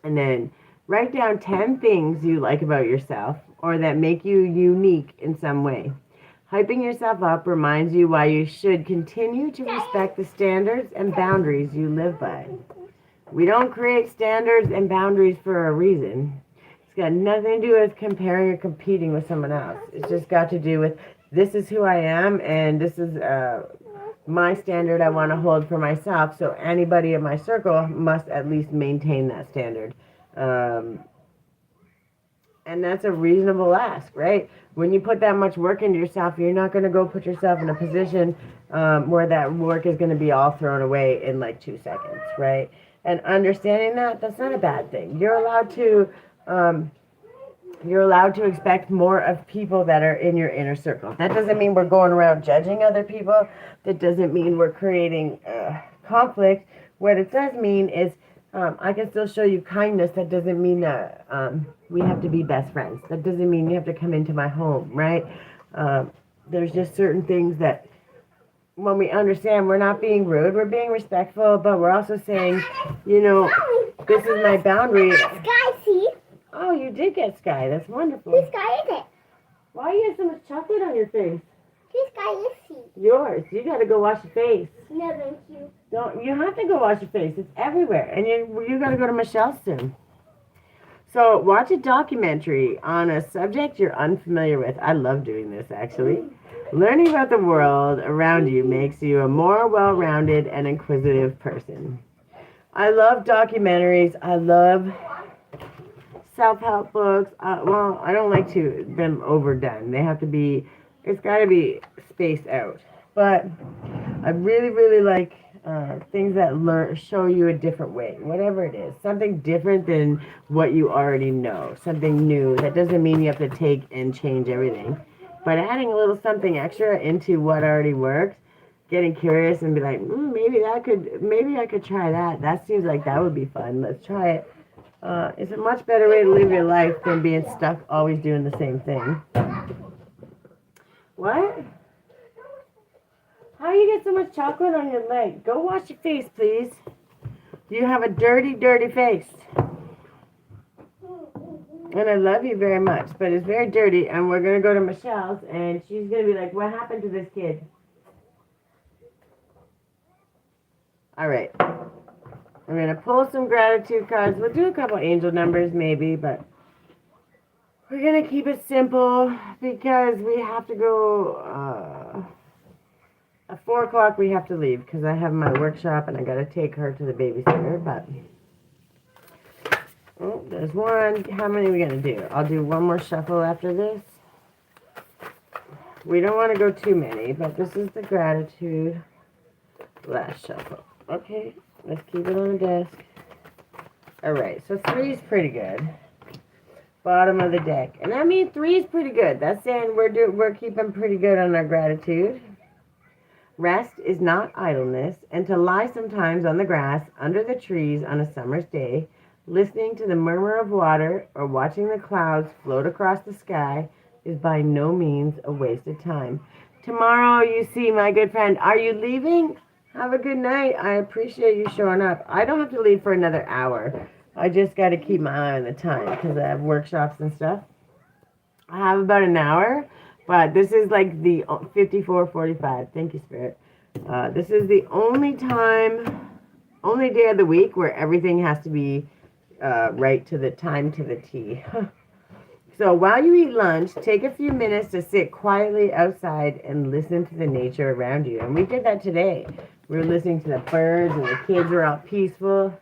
And then write down 10 things you like about yourself or that make you unique in some way. Hyping yourself up reminds you why you should continue to respect the standards and boundaries you live by. We don't create standards and boundaries for a reason. It's got nothing to do with comparing or competing with someone else. It's just got to do with, this is who I am, and this is my standard I want to hold for myself. So anybody in my circle must at least maintain that standard. And that's a reasonable ask, right? When you put that much work into yourself, you're not going to go put yourself in a position where that work is going to be all thrown away in like 2 seconds, right? And understanding that, that's not a bad thing. You're allowed to expect more of people that are in your inner circle. That doesn't mean we're going around judging other people. That doesn't mean we're creating conflict. What it does mean is I can still show you kindness. That doesn't mean that we have to be best friends. That doesn't mean you have to come into my home, right? There's just certain things that when we understand, we're not being rude, we're being respectful, but we're also saying, this is my boundary. Sky, see? Oh, you did get Sky. That's wonderful. Whose sky is it? Why you have so much chocolate on your face? Whose sky is he? Yours. You got to go wash your face. No, thank you. Don't. You have to go wash your face. It's everywhere. And you got to go to Michelle's soon. So watch a documentary on a subject you're unfamiliar with. I love doing this, actually. Learning about the world around you makes you a more well-rounded and inquisitive person. I love documentaries. I love self-help books. Well, I don't like them overdone. They have to be, it's got to be spaced out. But I really, really like things that show you a different way, whatever it is. Something different than what you already know. Something new. That doesn't mean you have to take and change everything. But adding a little something extra into what already works, getting curious and be like, maybe I could try that. That seems like that would be fun. Let's try it. It's a much better way to live your life than being stuck always doing the same thing. What? How you get so much chocolate on your leg? Go wash your face, please. You have a dirty, dirty face. And I love you very much, but it's very dirty, and we're going to go to Michelle's, and she's going to be like, what happened to this kid? All right. I'm going to pull some gratitude cards. We'll do a couple angel numbers maybe, but we're going to keep it simple because we have to go, at 4 o'clock we have to leave because I have my workshop and I got to take her to the babysitter, but, oh, there's one. How many are we going to do? I'll do one more shuffle after this. We don't want to go too many, but this is the gratitude last shuffle. Okay. Let's keep it on the desk. Alright, so 3 is pretty good. Bottom of the deck. And I mean 3 is pretty good. That's saying we're keeping pretty good on our gratitude. Rest is not idleness, and to lie sometimes on the grass under the trees on a summer's day, listening to the murmur of water or watching the clouds float across the sky is by no means a waste of time. Tomorrow, you see, my good friend, are you leaving? Have a good night. I appreciate you showing up. I don't have to leave for another hour. I just got to keep my eye on the time because I have workshops and stuff. I have about an hour, but this is like the 54:45. Thank you, Spirit. This is the only day of the week where everything has to be right to the time to the T. So while you eat lunch, take a few minutes to sit quietly outside and listen to the nature around you. And we did that today. We were listening to the birds and the kids were all peaceful.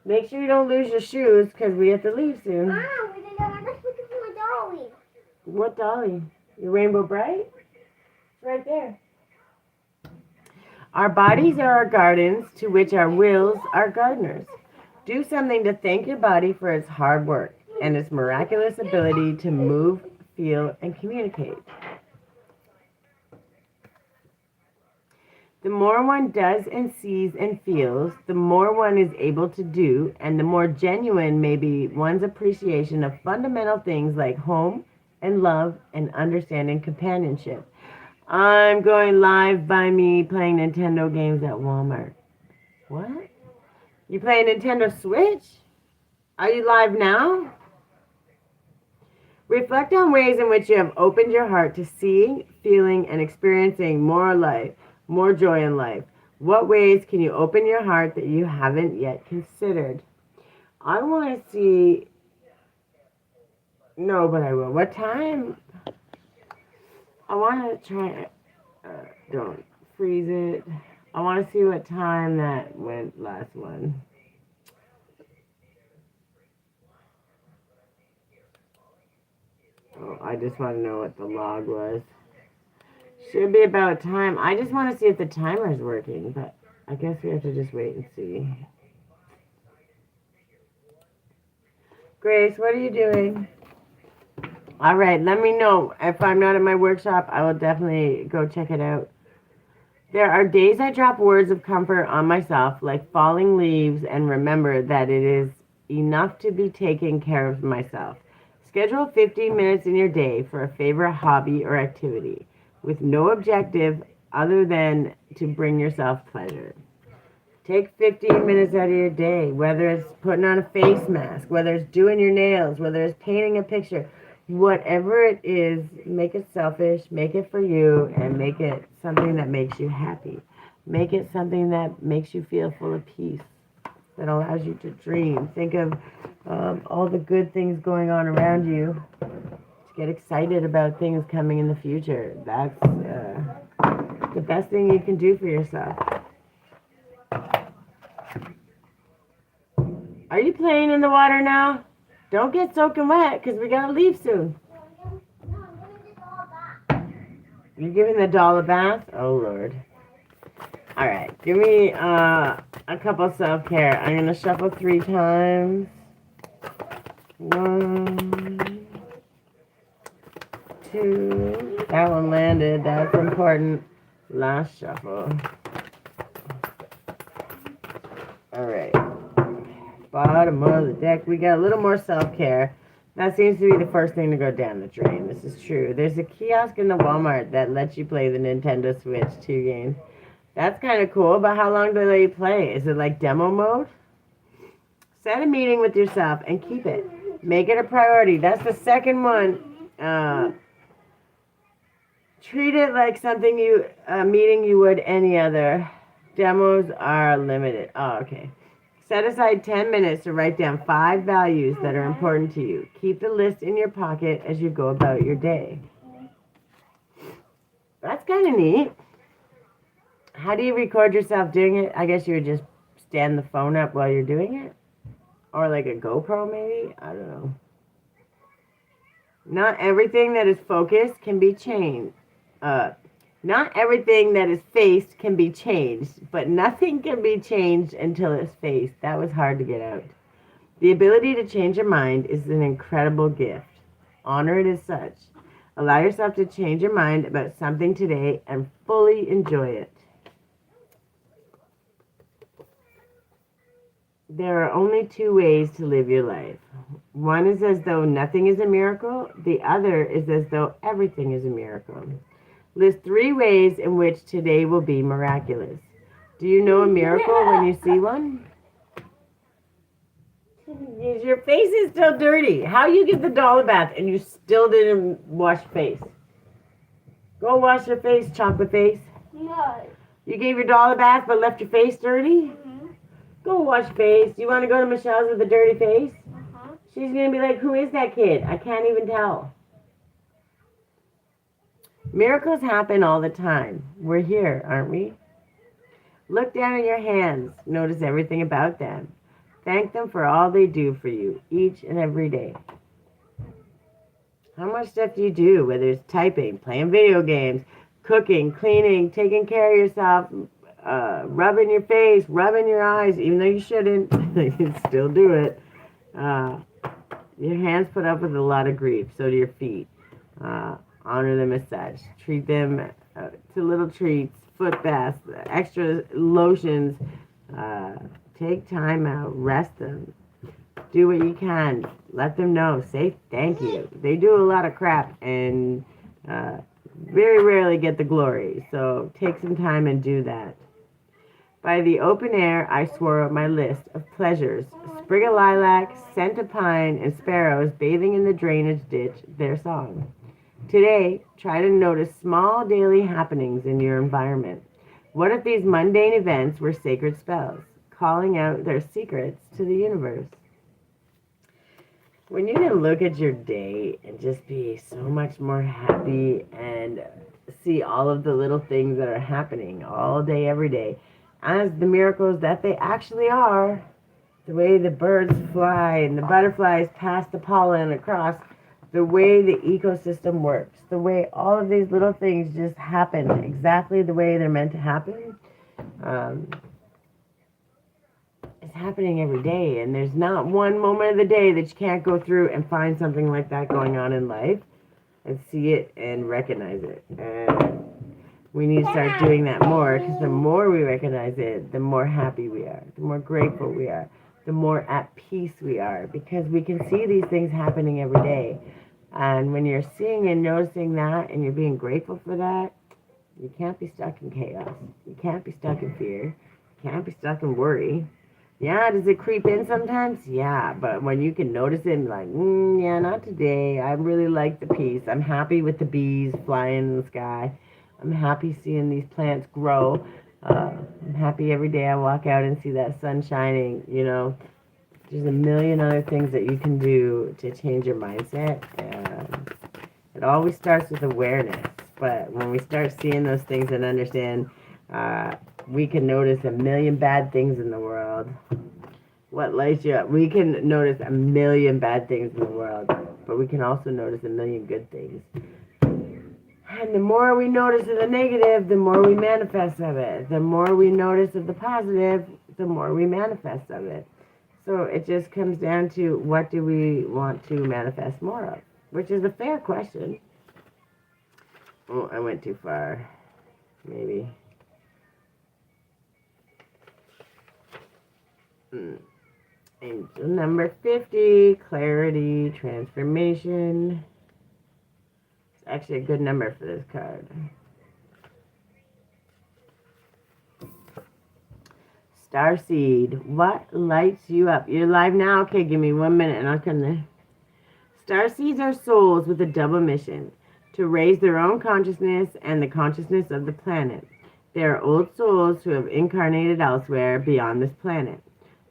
Make sure you don't lose your shoes because we have to leave soon. Mom, we didn't want to look at my dolly. What dolly? Your Rainbow Bright? It's right there. Our bodies are our gardens, to which our wills are gardeners. Do something to thank your body for its hard work and its miraculous ability to move, feel, and communicate. The more one does and sees and feels, the more one is able to do, and the more genuine may be one's appreciation of fundamental things like home and love and understanding companionship. I'm going live by me playing Nintendo games at Walmart. What? You playing Nintendo Switch? Are you live now? Reflect on ways in which you have opened your heart to seeing, feeling, and experiencing more life, more joy in life. What ways can you open your heart that you haven't yet considered? I want to see... No, but I will. What time? I want to try... don't freeze it. I want to see what time that went last one. Oh, I just want to know what the log was. Should be about time. I just want to see if the timer's working, but I guess we have to just wait and see. Grace, what are you doing? All right, let me know. If I'm not at my workshop, I will definitely go check it out. There are days I drop words of comfort on myself, like falling leaves, and remember that it is enough to be taking care of myself. Schedule 15 minutes in your day for a favorite hobby or activity with no objective other than to bring yourself pleasure. Take 15 minutes out of your day, whether it's putting on a face mask, whether it's doing your nails, whether it's painting a picture, whatever it is, make it selfish, make it for you, and make it something that makes you happy. Make it something that makes you feel full of peace, that allows you to dream. Think of all the good things going on around you. To get excited about things coming in the future. That's the best thing you can do for yourself. Are you playing in the water now? Don't get soaking wet because we gotta leave soon. You're giving the doll a bath? Oh Lord. Alright, give me a couple self-care. I'm gonna shuffle 3 times. 1, 2. That one landed. That's important. Last shuffle. Alright. Bottom of the deck. We got a little more self-care. That seems to be the first thing to go down the drain. This is true. There's a kiosk in the Walmart that lets you play the Nintendo Switch 2 games. That's kind of cool, but how long do they let you play? Is it like demo mode? Set a meeting with yourself and keep it. Make it a priority. That's the second one. Treat it like something a meeting you would any other. Demos are limited. Oh, okay. Set aside 10 minutes to write down 5 values that are important to you. Keep the list in your pocket as you go about your day. That's kind of neat. How do you record yourself doing it? I guess you would just stand the phone up while you're doing it. Or like a GoPro maybe? I don't know. Not everything that is focused can be changed. Not everything that is faced can be changed, but nothing can be changed until it's faced. That was hard to get out. The ability to change your mind is an incredible gift. Honor it as such. Allow yourself to change your mind about something today and fully enjoy it. There are only 2 ways to live your life. One is as though nothing is a miracle. The other is as though everything is a miracle. List 3 ways in which today will be miraculous. Do you know a miracle when you see one? Your face is still dirty. How you give the doll a bath and you still didn't wash your face? Go wash your face, chocolate face. No. You gave your doll a bath but left your face dirty? Mm-hmm. Go wash face. You want to go to Michelle's with a dirty face? Uh-huh. She's going to be like, who is that kid? I can't even tell. Miracles happen all the time. We're here, aren't we? Look down at your hands. Notice everything about them. Thank them for all they do for you each and every day. How much stuff do you do? Whether it's typing, playing video games, cooking, cleaning, taking care of yourself, rubbing your face, rubbing your eyes, even though you shouldn't, you can still do it. Your hands put up with a lot of grief, so do your feet. Honor them as such. Treat them to little treats, foot baths, extra lotions. Take time out, rest them. Do what you can. Let them know. Say thank you. They do a lot of crap and very rarely get the glory. So take some time and do that. By the open air, I swore out my list of pleasures. Sprig of lilac, scent of pine, and sparrows bathing in the drainage ditch, their song. Today, try to notice small daily happenings in your environment. What if these mundane events were sacred spells, calling out their secrets to the universe? When you can look at your day and just be so much more happy and see all of the little things that are happening all day, every day, as the miracles that they actually are, the way the birds fly and the butterflies pass the pollen across, the way the ecosystem works, the way all of these little things just happen exactly the way they're meant to happen. It's happening every day, and there's not one moment of the day that you can't go through and find something like that going on in life and see it and recognize it. And we need to start doing that more, because the more we recognize it, the more happy we are, the more grateful we are, the more at peace we are, because we can see these things happening every day. And when you're seeing and noticing that and you're being grateful for that, you can't be stuck in chaos. You can't be stuck in fear. You can't be stuck in worry. Yeah, does it creep in sometimes? Yeah, but when you can notice it and be like, yeah, not today. I really like the peace. I'm happy with the bees flying in the sky. I'm happy seeing these plants grow. I'm happy every day I walk out and see that sun shining. You know, there's a million other things that you can do to change your mindset. It always starts with awareness. But when we start seeing those things and understand, we can notice a million bad things in the world. What lights you up? We can notice a million bad things in the world, but we can also notice a million good things. And the more we notice of the negative, the more we manifest of it. The more we notice of the positive, the more we manifest of it. So it just comes down to, what do we want to manifest more of? Which is a fair question. Oh, I went too far. Maybe. Angel number 50, clarity, transformation. It's actually a good number for this card. Starseed, what lights you up? You're live now? Okay, give me 1 minute and I'll come there. Starseeds are souls with a double mission: to raise their own consciousness and the consciousness of the planet. They are old souls who have incarnated elsewhere beyond this planet.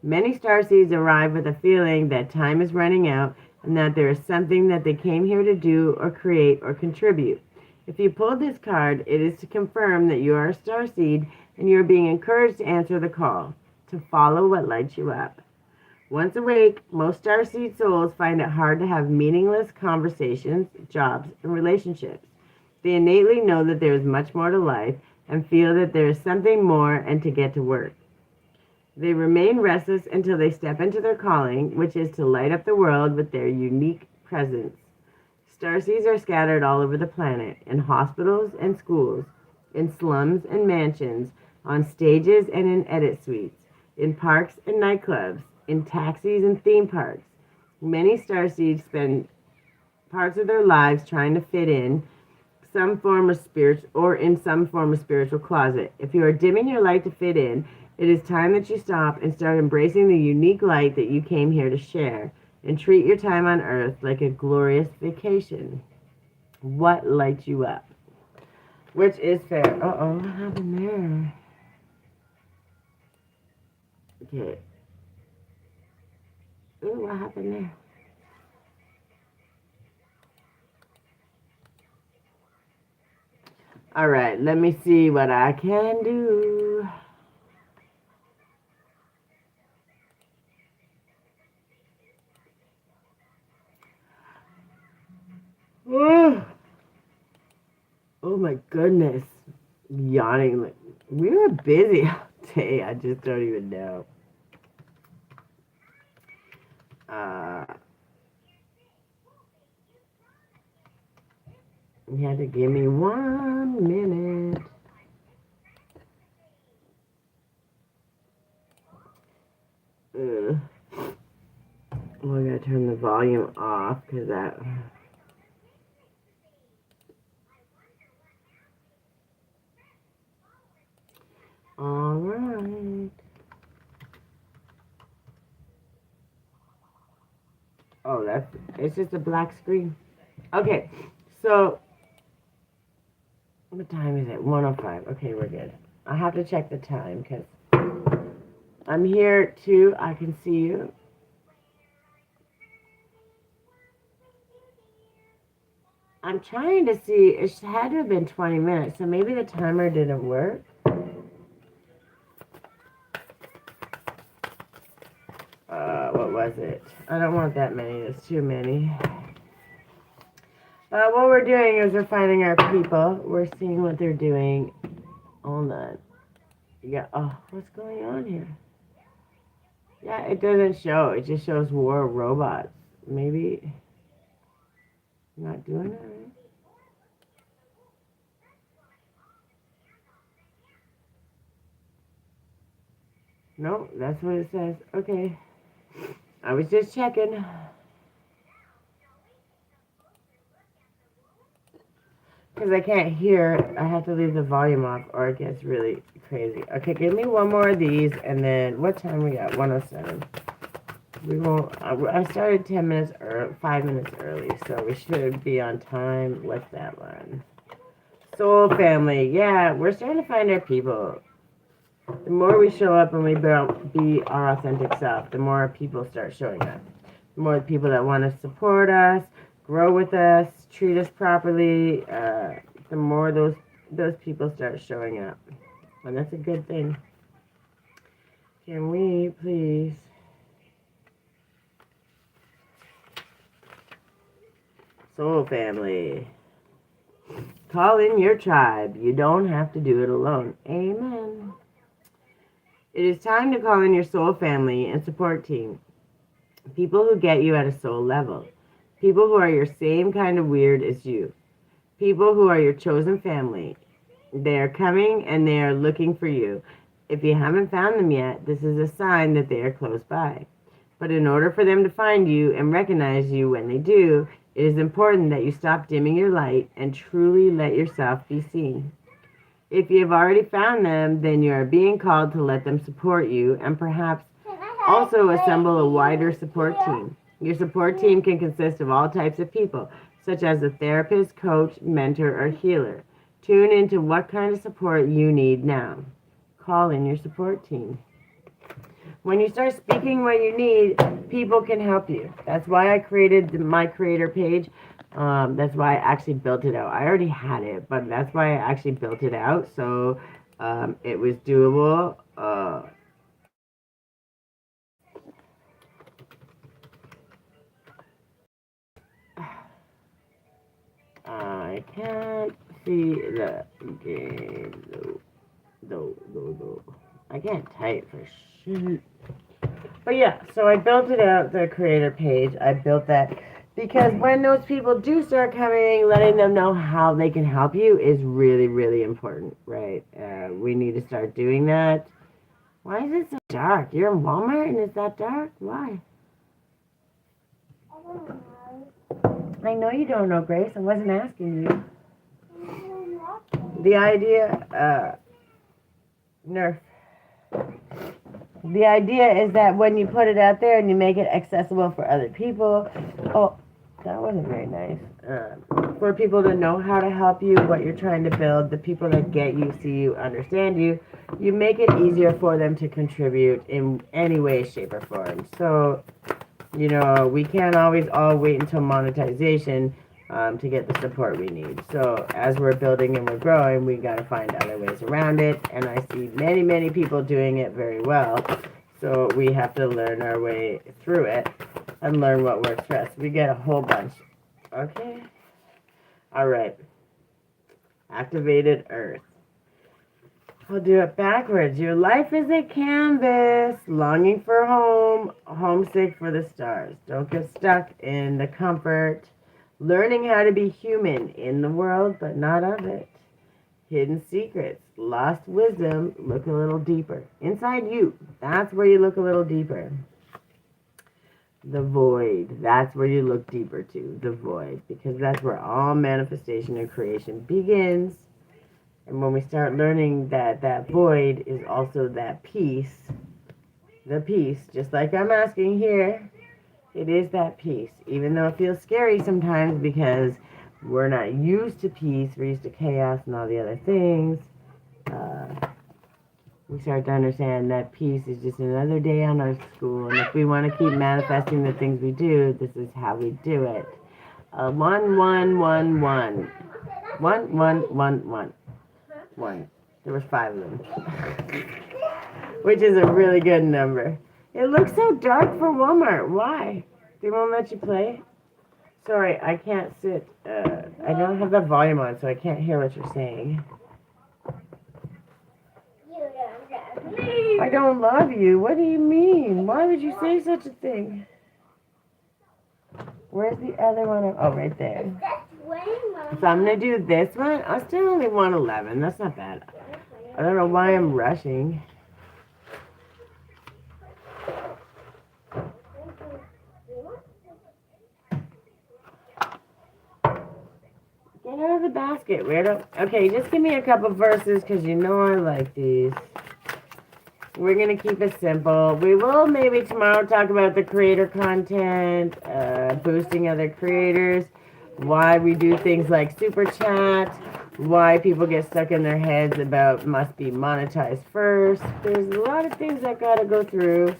Many starseeds arrive with a feeling that time is running out and that there is something that they came here to do or create or contribute. If you pulled this card, it is to confirm that you are a starseed and you are being encouraged to answer the call, to follow what lights you up. Once awake, most starseed souls find it hard to have meaningless conversations, jobs, and relationships. They innately know that there is much more to life and feel that there is something more and to get to work. They remain restless until they step into their calling, which is to light up the world with their unique presence. Starseeds are scattered all over the planet, in hospitals and schools, in slums and mansions, on stages and in edit suites, in parks and nightclubs, in taxis and theme parks. Many starseeds spend parts of their lives trying to fit in some form of spiritual closet. If you are dimming your light to fit in, it is time that you stop and start embracing the unique light that you came here to share, and treat your time on earth like a glorious vacation. What lights you up? Which is fair. Uh-oh, what happened there? Okay. Ooh, what happened there? All right, let me see what I can do. Oh, oh my goodness. Yawning. We were busy all day. I just don't even know. You had to give me 1 minute. Well, I gotta turn the volume off because that. All right. Oh, it's just a black screen. Okay, so what time is it? 1:05. Okay, we're good. I have to check the time because I'm here too. I can see you. I'm trying to see. It had to have been 20 minutes, so maybe the timer didn't work. What was it? I don't want that many. There's too many. What we're doing is we're finding our people. We're seeing what they're doing. Hold on. Yeah. Oh, what's going on here? Yeah, it doesn't show. It just shows war robots. Maybe not doing it right. No, that's what it says. Okay. I was just checking. Because I can't hear, I have to leave the volume off or it gets really crazy. Okay, give me one more of these and then, what time we got? 1:07. We won't, I started 10 minutes early, 5 minutes early, so we should be on time. What's that one? Soul family. Yeah, we're starting to find our people. The more we show up and we be our authentic self, the more people start showing up. The more people that want to support us, grow with us, treat us properly, the more those people start showing up. And that's a good thing. Can we please... Soul family. Call in your tribe. You don't have to do it alone. Amen. It is time to call in your soul family and support team. People who get you at a soul level. People who are your same kind of weird as you. People who are your chosen family. They are coming and they are looking for you. If you haven't found them yet, this is a sign that they are close by. But in order for them to find you and recognize you when they do, it is important that you stop dimming your light and truly let yourself be seen. If you have already found them, then you are being called to let them support you and perhaps also assemble a wider support team. Your support team can consist of all types of people, such as a therapist, coach, mentor, or healer. Tune into what kind of support you need now. Call in your support team. When you start speaking what you need, people can help you. That's why I created my creator page. That's why I actually built it out. I already had it, but that's why I actually built it out. So it was doable. I can't see the game. No. I can't type for shit. But yeah, so I built it out, the creator page. I built that because when those people do start coming, letting them know how they can help you is really, really important, right? We need to start doing that. Why is it so dark? You're in Walmart and it's that dark? Why? I don't know. I know you don't know, Grace. I wasn't asking you. The idea, Nerf. The idea is that when you put it out there and you make it accessible for other people, That wasn't very nice. For people to know how to help you, what you're trying to build, the people that get you, see you, understand you, you make it easier for them to contribute in any way, shape, or form. So, you know, we can't always all wait until monetization to get the support we need. So as we're building and we're growing, we got to find other ways around it. And I see many, many people doing it very well. So we have to learn our way through it and learn what works for us. We get a whole bunch. Okay. All right. Activated Earth. I'll do it backwards. Your life is a canvas, longing for home, homesick for the stars. Don't get stuck in the comfort. Learning how to be human in the world, but not of it. Hidden secrets, lost wisdom, look a little deeper. Inside you, that's where you look a little deeper. The void, that's where you look deeper to, the void, because that's where all manifestation and creation begins. And when we start learning that that void is also that peace, the peace, just like I'm asking here, it is that peace, even though it feels scary sometimes because we're not used to peace, we're used to chaos and all the other things. We start to understand that peace is just another day on our school, and if we want to keep manifesting the things we do, this is how we do it. 1, 1, 1, 1. 1, 1, 1, 1. 1. There was 5 of them, which is a really good number. It looks so dark for Walmart. Why? They won't let you play? Sorry, I can't sit. I don't have the volume on, so I can't hear what you're saying. I don't love you. What do you mean? Why would you say such a thing? Where's the other one? Oh, right there. So I'm going to do this one. I still only want 11. That's not bad. I don't know why I'm rushing. Get out of the basket, weirdo. Okay, just give me a couple verses because you know I like these. We're going to keep it simple. We will maybe tomorrow talk about the creator content, boosting other creators, why we do things like super chat, why people get stuck in their heads about must be monetized first. There's a lot of things that got to go through.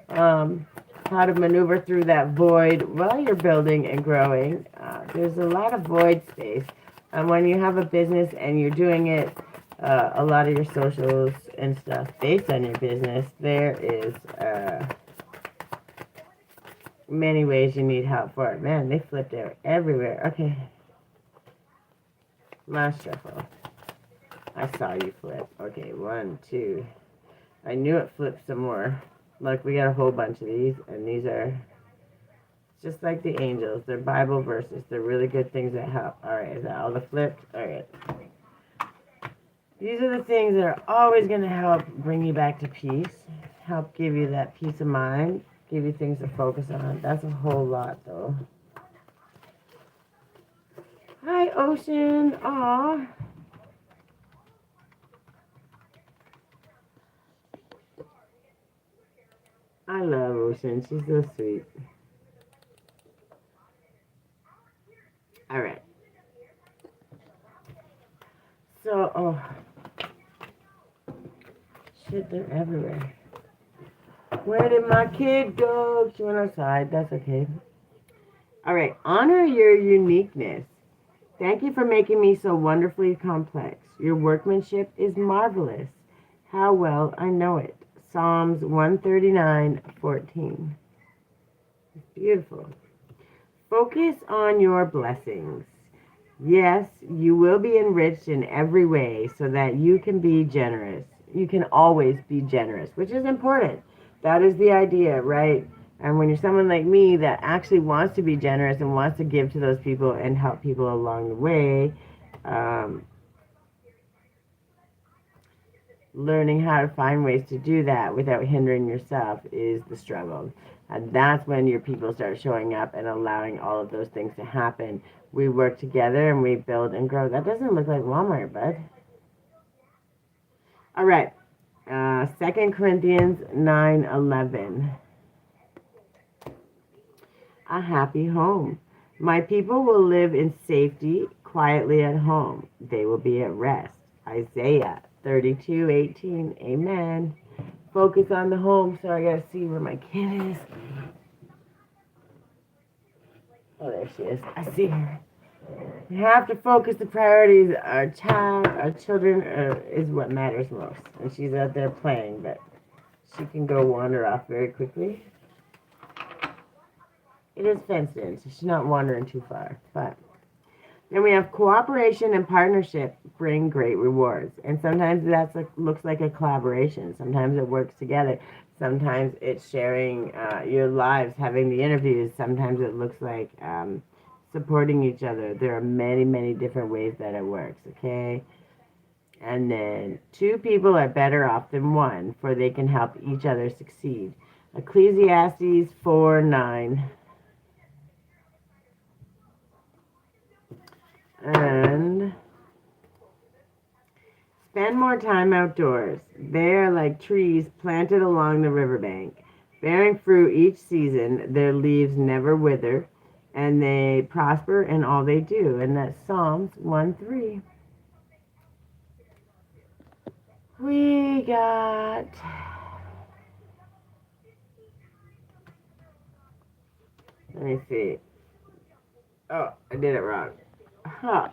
How to maneuver through that void while you're building and growing. There's a lot of void space. And when you have a business and you're doing it, a lot of your socials and stuff based on your business, there is many ways you need help for it. Man, they flipped out everywhere. Okay. Last shuffle. I saw you flip. Okay, 1, 2. I knew it flipped some more. Look, we got a whole bunch of these, and these are just like the angels. They're Bible verses. They're really good things that help. All right, is that all the flipped? All right. These are the things that are always going to help bring you back to peace, help give you that peace of mind, give you things to focus on. That's a whole lot, though. Hi, Ocean. Aw. I love Ocean. She's so sweet. All right. So, oh. Shit, they're everywhere. Where did my kid go? She went outside. That's okay. All right. Honor your uniqueness. Thank you for making me so wonderfully complex. Your workmanship is marvelous. How well I know it. Psalms 139:14. It's beautiful. Focus on your blessings. Yes, you will be enriched in every way so that you can be generous. You can always be generous, which is important. That is the idea, right? And when you're someone like me that actually wants to be generous and wants to give to those people and help people along the way, learning how to find ways to do that without hindering yourself is the struggle. And that's when your people start showing up and allowing all of those things to happen. We work together and we build and grow. That doesn't look like Walmart, bud. All right. 2 Corinthians 9:11. A happy home. My people will live in safety, quietly at home. They will be at rest. Isaiah 32:18. Amen. Focus on the home, so I gotta see where my kid is. Oh, there she is. I see her. We have to focus the priorities. Our child, our children is what matters most. And she's out there playing, but she can go wander off very quickly. It is fenced in, so she's not wandering too far. But then we have cooperation and partnership bring great rewards. And sometimes that looks like a collaboration. Sometimes it works together. Sometimes it's sharing your lives, having the interviews. Sometimes it looks like supporting each other. There are many, many different ways that it works, okay? And then 2 people are better off than 1, for they can help each other succeed. Ecclesiastes 4:9. And spend more time outdoors. They are like trees planted along the riverbank, bearing fruit each season. Their leaves never wither, and they prosper in all they do. And that's Psalms 1:3. We got... Let me see. Oh, I did it wrong. Huh.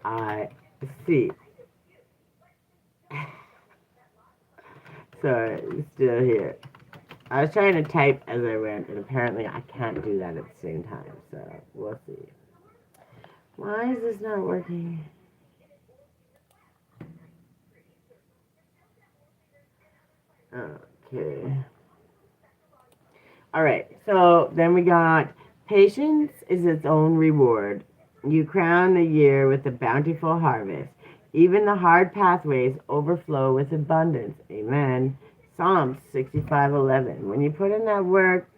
I see. Sorry, still here. I was trying to type as I went, and apparently I can't do that at the same time, so we'll see. Why is this not working? Okay. All right, so then we got patience is its own reward. You crown the year with a bountiful harvest. Even the hard pathways overflow with abundance. Amen. Psalms 65:11. When you put in that work,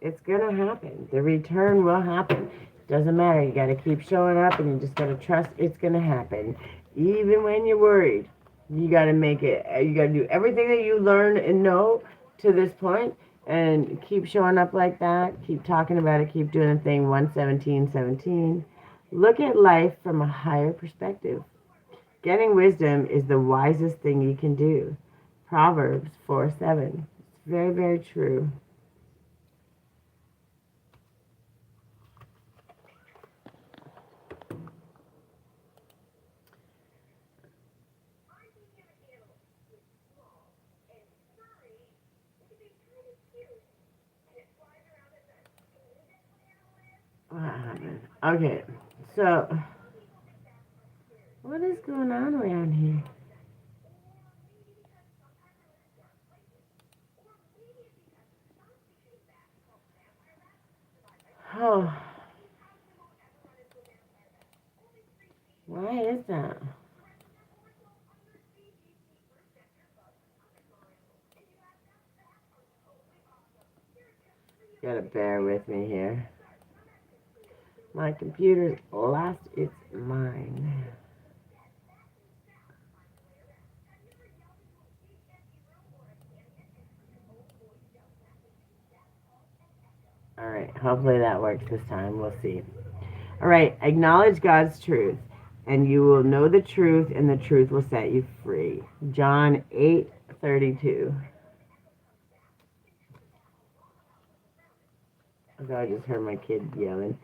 it's going to happen. The return will happen. Doesn't matter. You got to keep showing up, and you just got to trust it's going to happen. Even when you're worried, you got to make it. You got to do everything that you learn and know to this point, and keep showing up like that. Keep talking about it. Keep doing the thing. 117:17. Look at life from a higher perspective. Getting wisdom is the wisest thing you can do. Proverbs 4:7. It's very, very true. What happened? Okay, so what is going on around here? Oh, why is that? Gotta bear with me here. My computer's lost its mind. Alright, hopefully that works this time. We'll see. Alright, acknowledge God's truth, and you will know the truth, and the truth will set you free. John 8:32. I just heard my kid yelling.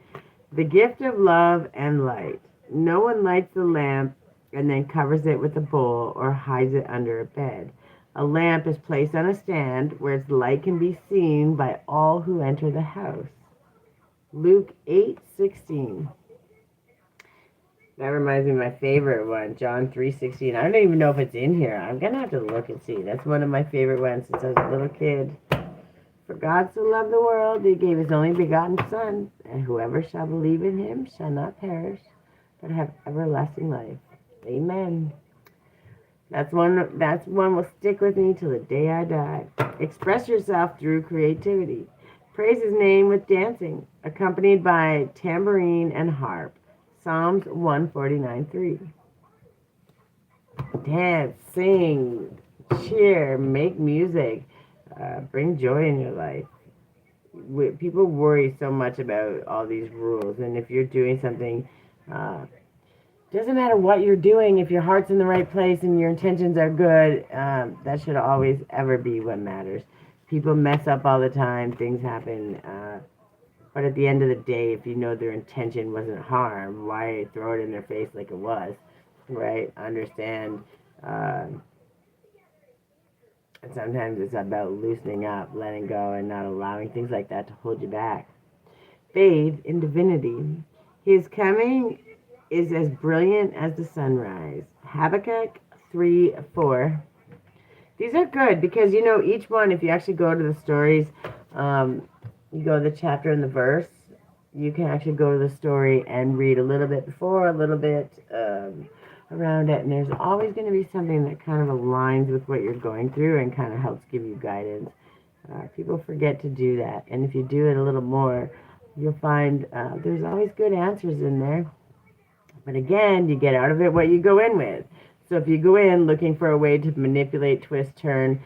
The gift of love and light. No one lights the lamp and then covers it with a bowl or hides it under a bed. A lamp is placed on a stand where its light can be seen by all who enter the house. Luke 8:16. That reminds me of my favorite one, John 3:16. I don't even know if it's in here. I'm going to have to look and see. That's one of my favorite ones since I was a little kid. For God so loved the world, he gave his only begotten Son, and whoever shall believe in him shall not perish, but have everlasting life. Amen. That's one will stick with me till the day I die. Express yourself through creativity. Praise his name with dancing, accompanied by tambourine and harp. Psalms 149:3. Dance, sing, cheer, make music, bring joy in your life. People worry so much about all these rules, and if you're doing something, uh, doesn't matter what you're doing, if your heart's in the right place and your intentions are good, that should always ever be what matters. People mess up all the time, things happen, but at the end of the day, if you know their intention wasn't harm, why throw it in their face like it was, right? Understand. And sometimes it's about loosening up, letting go, and not allowing things like that to hold you back. Faith in divinity. His coming is as brilliant as the sunrise. Habakkuk 3:4. These are good because, each one, if you actually go to the stories, you go to the chapter and the verse, you can actually go to the story and read a little bit before, a little bit around it, and there's always going to be something that kind of aligns with what you're going through and kind of helps give you guidance. People forget to do that, and if you do it a little more, you'll find there's always good answers in there. But again, you get out of it what you go in with. So if you go in looking for a way to manipulate, twist, turn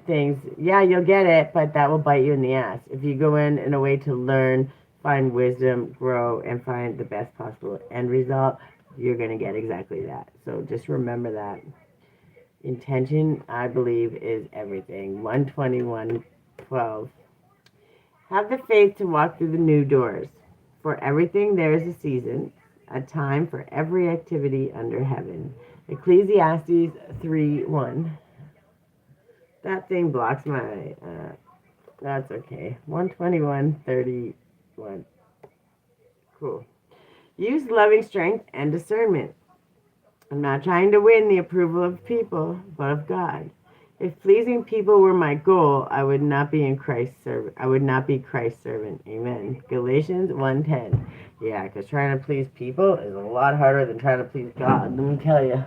things, yeah, you'll get it, but that will bite you in the ass. If you go in a way to learn, find wisdom, grow, and find the best possible end result, you're going to get exactly that. So just remember that. Intention, I believe, is everything. 121:12. Have the faith to walk through the new doors. For everything there is a season, a time for every activity under heaven. Ecclesiastes 3:1. That thing blocks my, that's okay. 121:31. Cool. Use loving strength and discernment. I'm not trying to win the approval of people, but of God. If pleasing people were my goal, I would not be in Christ's servant. I would not be Christ's servant. Amen. Galatians 1:10. Yeah, because trying to please people is a lot harder than trying to please God. Let me tell you.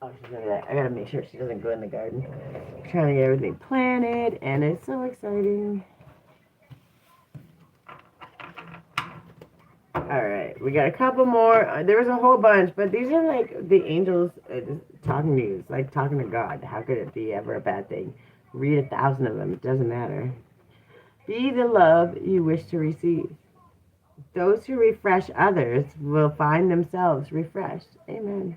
Oh, she's gonna that. I gotta make sure she doesn't go in the garden. I'm trying to get everything planted, and it's so exciting. All right, we got a couple more. There was a whole bunch, but these are like the angels talking to you. It's like talking to God. How could it be ever a bad thing? Read 1,000 of them. It doesn't matter. Be the love you wish to receive. Those who refresh others will find themselves refreshed. Amen.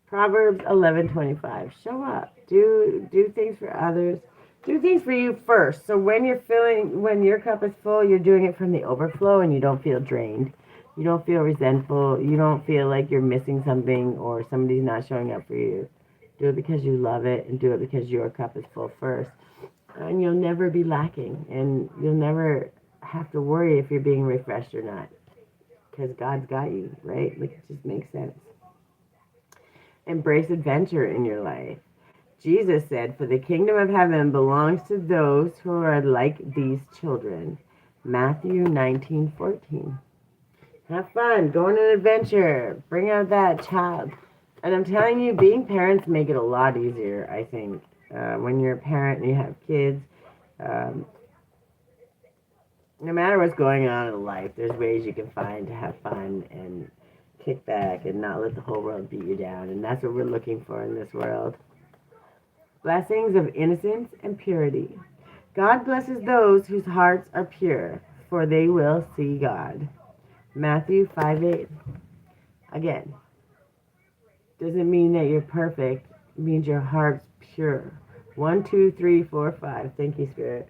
Proverbs 11:25. Show up. Do things for others. Do things for you first. So when your cup is full, you're doing it from the overflow and you don't feel drained. You don't feel resentful. You don't feel like you're missing something or somebody's not showing up for you. Do it because you love it and do it because your cup is full first. And you'll never be lacking and you'll never have to worry if you're being refreshed or not. Because God's got you, right? Like it just makes sense. Embrace adventure in your life. Jesus said, "For the kingdom of heaven belongs to those who are like these children." Matthew 19:14. Have fun. Go on an adventure. Bring out that child. And I'm telling you, being parents make it a lot easier, I think. When you're a parent and you have kids, no matter what's going on in life, there's ways you can find to have fun and kick back and not let the whole world beat you down. And that's what we're looking for in this world. Blessings of innocence and purity. God blesses those whose hearts are pure, for they will see God. Matthew 5:8. Again, doesn't mean that you're perfect. It means your heart's pure. 1, 2, 3, 4, 5. Thank you, Spirit.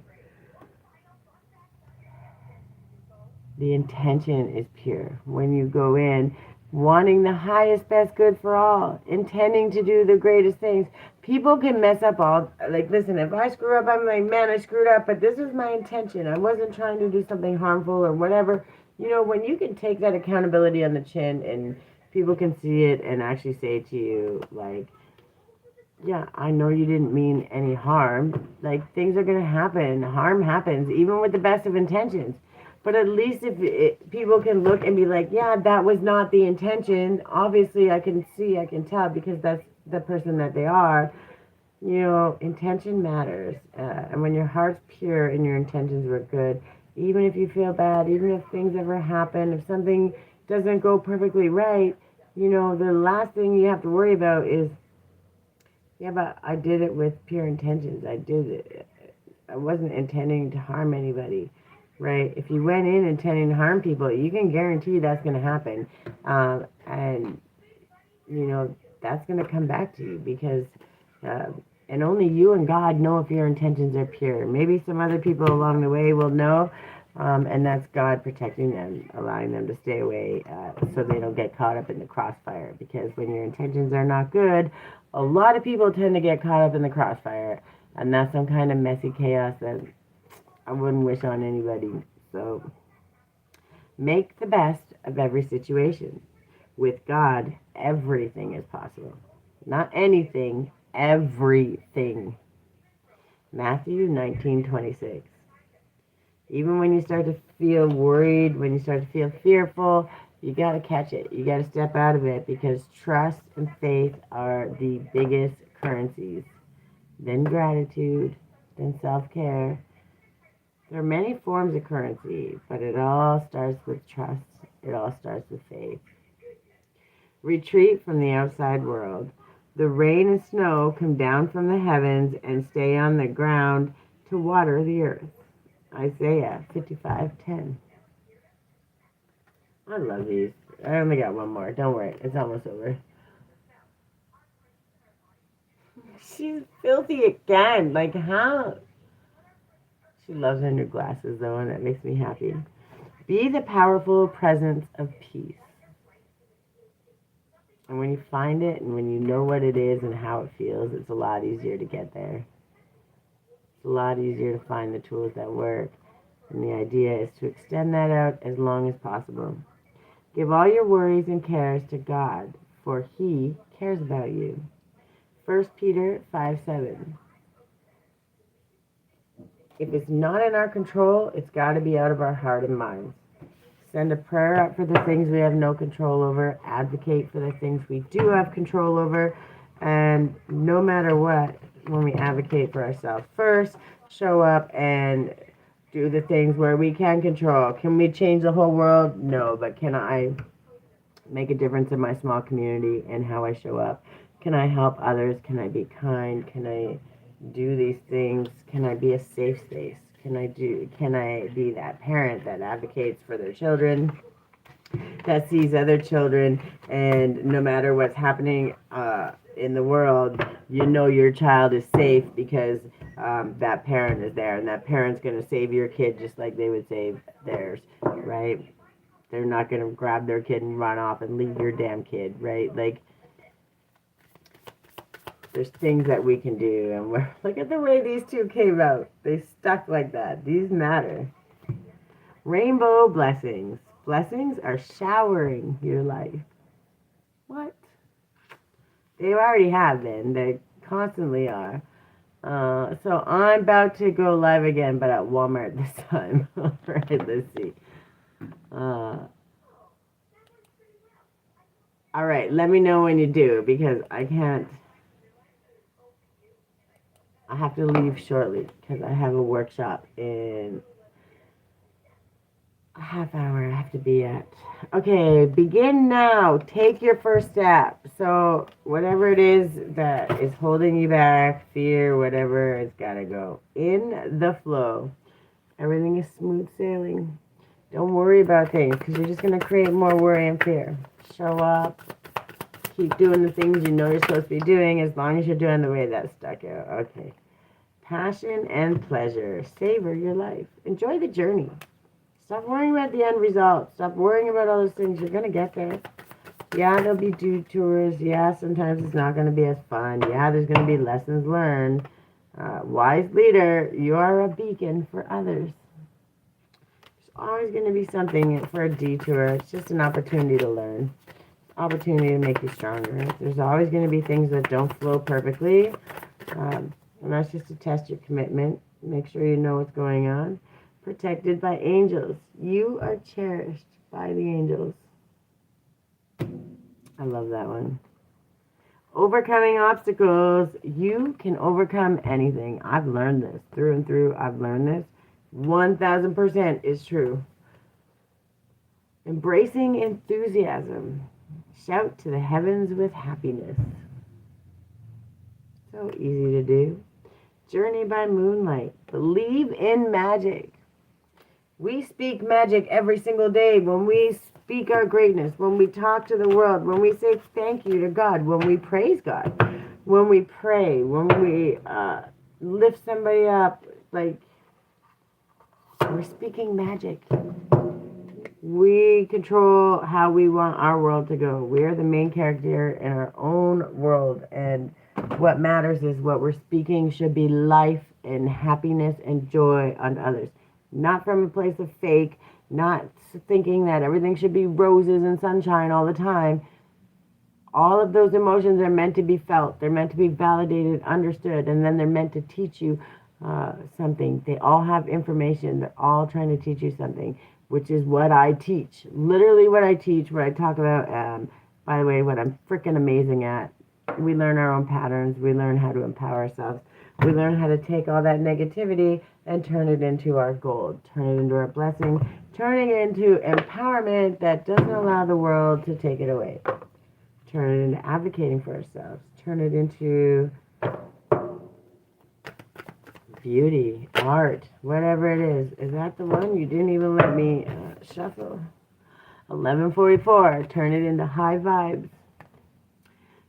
The intention is pure. When you go in wanting the highest, best good for all, intending to do the greatest things, people can mess up all. Like, listen, if I screw up, I'm like, man, I screwed up, but this was my intention. I wasn't trying to do something harmful or whatever. When you can take that accountability on the chin and people can see it and actually say to you, like, yeah, I know you didn't mean any harm. Like, things are going to happen. Harm happens, even with the best of intentions. But at least if people can look and be like, yeah, that was not the intention. Obviously, I can tell because that's the person that they are. Intention matters. And when your heart's pure and your intentions were good, even if you feel bad, even if things ever happen, if something doesn't go perfectly right, The last thing you have to worry about is, yeah, but I did it with pure intentions. I did it. I wasn't intending to harm anybody, right? If you went in intending to harm people, you can guarantee that's going to happen. And, that's going to come back to you because, uh, and only you and God know if your intentions are pure. Maybe some other people along the way will know, and that's God protecting them, allowing them to stay away so they don't get caught up in the crossfire. Because when your intentions are not good, a lot of people tend to get caught up in the crossfire, and that's some kind of messy chaos that I wouldn't wish on anybody. So make the best of every situation. With God, everything is possible. Not anything, everything. Matthew 19:26. Even when you start to feel worried, when you start to feel fearful, you got to catch it. You got to step out of it because trust and faith are the biggest currencies. Then gratitude, then self-care. There are many forms of currency, but it all starts with trust. It all starts with faith. Retreat from the outside world. The rain and snow come down from the heavens and stay on the ground to water the earth. Isaiah 55:10. I love these. I only got one more. Don't worry. It's almost over. She's filthy again. Like, how? She loves her new glasses, though, and that makes me happy. Be the powerful presence of peace. And when you find it and when you know what it is and how it feels, it's a lot easier to get there. It's a lot easier to find the tools that work. And the idea is to extend that out as long as possible. Give all your worries and cares to God, for He cares about you. 1 Peter 5:7. If it's not in our control, it's got to be out of our heart and minds. Send a prayer up for the things we have no control over. Advocate for the things we do have control over. And no matter what, when we advocate for ourselves first, show up and do the things where we can control. Can we change the whole world? No, but can I make a difference in my small community and how I show up? Can I help others? Can I be kind? Can I do these things? Can I be a safe space? Can I be that parent that advocates for their children, that sees other children, and no matter what's happening in the world, your child is safe because that parent is there, and that parent's going to save your kid just like they would save theirs, right? They're not going to grab their kid and run off and leave your damn kid, right? Like, there's things that we can do, and look at the way these two came out. They stuck like that. These matter. Rainbow blessings. Blessings are showering your life. What? They already have been. They constantly are. So I'm about to go live again, but at Walmart this time. All right, let's see. All right, let me know when you do, because I have to leave shortly because I have a workshop in a half hour I have to be at. Okay, begin now. Take your first step. So whatever it is that is holding you back, fear, whatever, it's got to go. In the flow. Everything is smooth sailing. Don't worry about things because you're just going to create more worry and fear. Show up. Keep doing the things you know you're supposed to be doing as long as you're doing the way that's stuck out. Okay. Passion and pleasure. Savor your life. Enjoy the journey. Stop worrying about the end result. Stop worrying about all those things. You're going to get there. Yeah, there'll be detours. Yeah, sometimes it's not going to be as fun. Yeah, there's going to be lessons learned. Wise leader, you are a beacon for others. There's always going to be something for a detour. It's just an opportunity to learn. Opportunity to make you stronger. There's always going to be things that don't flow perfectly. And that's just to test your commitment. Make sure you know what's going on. Protected by angels. You are cherished by the angels. I love that one. Overcoming obstacles. You can overcome anything. I've learned this through and through. I've learned this. 1000% is true. Embracing enthusiasm. Shout to the heavens with happiness. So easy to do. Journey by moonlight. Believe in magic. We speak magic every single day when we speak our greatness, when we talk to the world, when we say thank you to God, when we praise God, when we pray, when we lift somebody up. Like, we're speaking magic. We control how we want our world to go. We are the main character in our own world, and what matters is what we're speaking should be life and happiness and joy on others. Not from a place of fake, not thinking that everything should be roses and sunshine all the time. All of those emotions are meant to be felt. They're meant to be validated, understood, and then they're meant to teach you something. They all have information. They're all trying to teach you something, which is what I teach. Literally what I teach, what I talk about. By the way, what I'm freaking amazing at. We learn our own patterns. We learn how to empower ourselves. We learn how to take all that negativity and turn it into our gold, turn it into our blessing, turn it into empowerment that doesn't allow the world to take it away. Turn it into advocating for ourselves. Turn it into beauty, art, whatever it is. Is that the one? You didn't even let me shuffle. 11:44. Turn it into high vibes.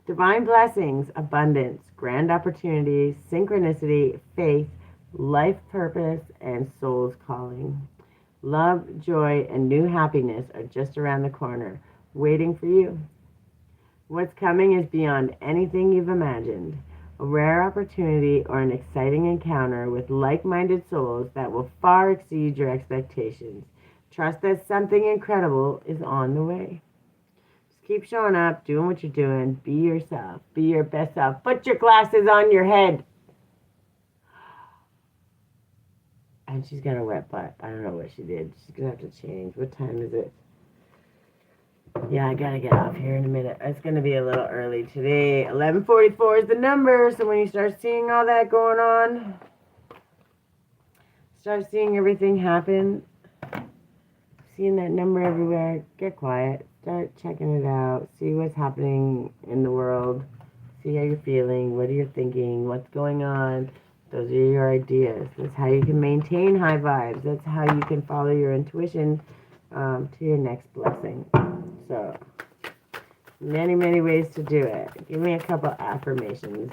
Divine blessings, abundance, grand opportunities, synchronicity, faith, life purpose, and soul's calling. Love, joy, and new happiness are just around the corner, waiting for you. What's coming is beyond anything you've imagined. A rare opportunity or an exciting encounter with like-minded souls that will far exceed your expectations. Trust that something incredible is on the way. Just keep showing up, doing what you're doing. Be yourself. Be your best self. Put your glasses on your head. And she's got a wet butt. I don't know what she did. She's going to have to change. What time is it? Yeah, I gotta get off here in a minute. It's gonna be a little early today. 11:44 is the number, so when you start seeing all that going on, start seeing everything happen, seeing that number everywhere, get quiet, start checking it out, see what's happening in the world, see how you're feeling, what are you thinking, what's going on. Those are your ideas. That's how you can maintain high vibes. That's how you can follow your intuition to your next blessing. So, many, many ways to do it. Give me a couple affirmations.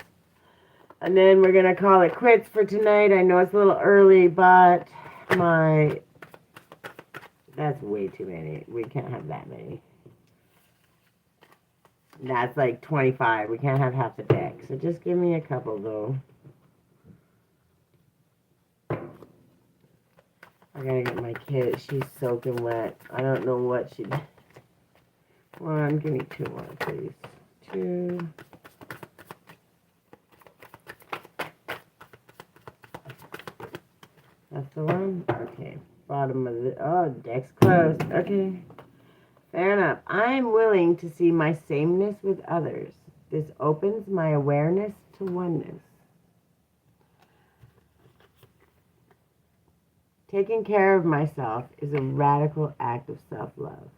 And then we're going to call it quits for tonight. I know it's a little early, but that's way too many. We can't have that many. That's like 25. We can't have half the deck. So just give me a couple, though. I gotta get my kid. She's soaking wet. I don't know what she did. One, give me two more, please. Two. That's the one? Okay. Bottom of the... Oh, deck's closed. Okay. Fair enough. I'm willing to see my sameness with others. This opens my awareness to oneness. Taking care of myself is a radical act of self-love.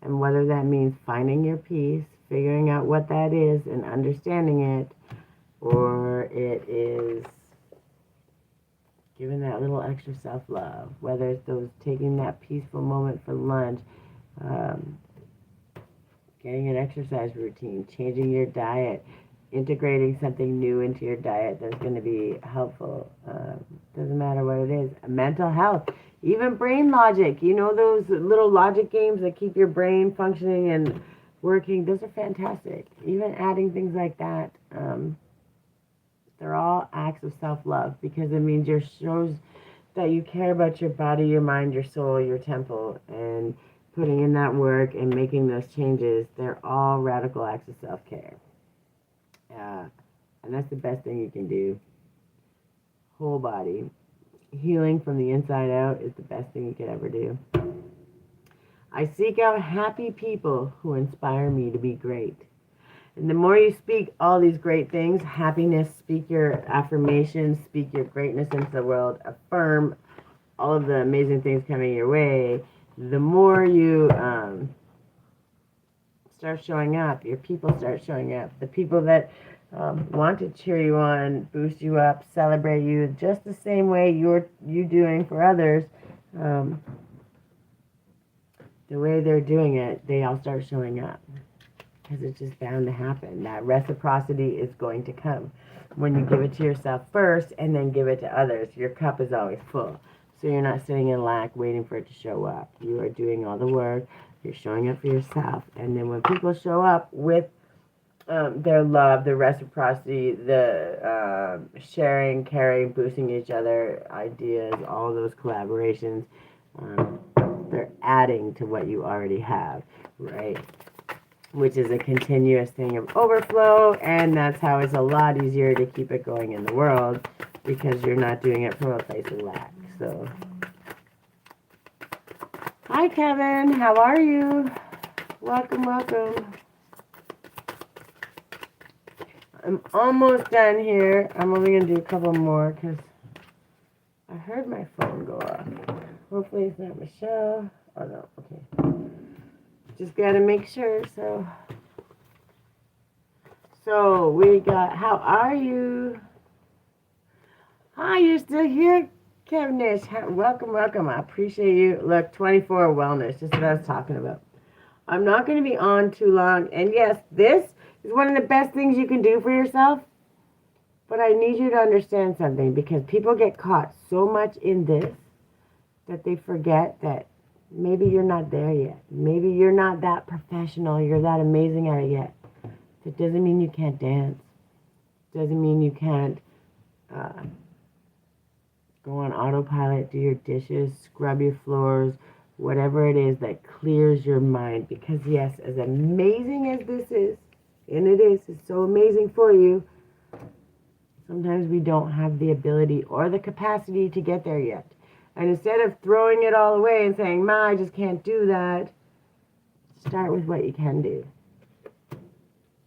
And whether that means finding your peace, figuring out what that is and understanding it, or it is giving that little extra self-love, whether it's those taking that peaceful moment for lunch, getting an exercise routine, changing your diet, integrating something new into your diet that's going to be helpful. Doesn't matter what it is. Mental health, even brain logic. You know those little logic games that keep your brain functioning and working? Those are fantastic. Even adding things like that, they're all acts of self-love because it means it shows that you care about your body, your mind, your soul, your temple, and putting in that work and making those changes. They're all radical acts of self-care. And that's the best thing you can do. Whole body. Healing from the inside out is the best thing you could ever do. I seek out happy people who inspire me to be great. And the more you speak all these great things, happiness, speak your affirmations, speak your greatness into the world, affirm all of the amazing things coming your way, the more you start showing up. Your people start showing up. The people that want to cheer you on, boost you up, celebrate you, just the same way you doing for others. The way they're doing it, they all start showing up because it's just bound to happen. That reciprocity is going to come when you give it to yourself first and then give it to others. Your cup is always full. So you're not sitting in lack waiting for it to show up. You are doing all the work. You're showing up for yourself. And then when people show up with their love, the reciprocity, the sharing, caring, boosting each other, ideas, all those collaborations, they're adding to what you already have, right? Which is a continuous thing of overflow, and that's how it's a lot easier to keep it going in the world because you're not doing it from a place of lack. So, hi Kevin, how are you? Welcome, welcome. I'm almost done here. I'm only going to do a couple more because I heard my phone go off. Hopefully it's not Michelle. Oh no, okay. Just got to make sure, So we got, how are you? Hi, you're still here, Kevinish. Welcome, welcome. I appreciate you. Look, 24 wellness, just what I was talking about. I'm not going to be on too long. And yes, this is one of the best things you can do for yourself. But I need you to understand something because people get caught so much in this that they forget that maybe you're not there yet. Maybe you're not that professional. You're that amazing at it yet. It doesn't mean you can't dance. It doesn't mean you can't go on autopilot, do your dishes, scrub your floors, whatever it is that clears your mind. Because yes, as amazing as this is, and it's so amazing for you, sometimes we don't have the ability or the capacity to get there yet. And instead of throwing it all away and saying, Ma, I just can't do that, start with what you can do.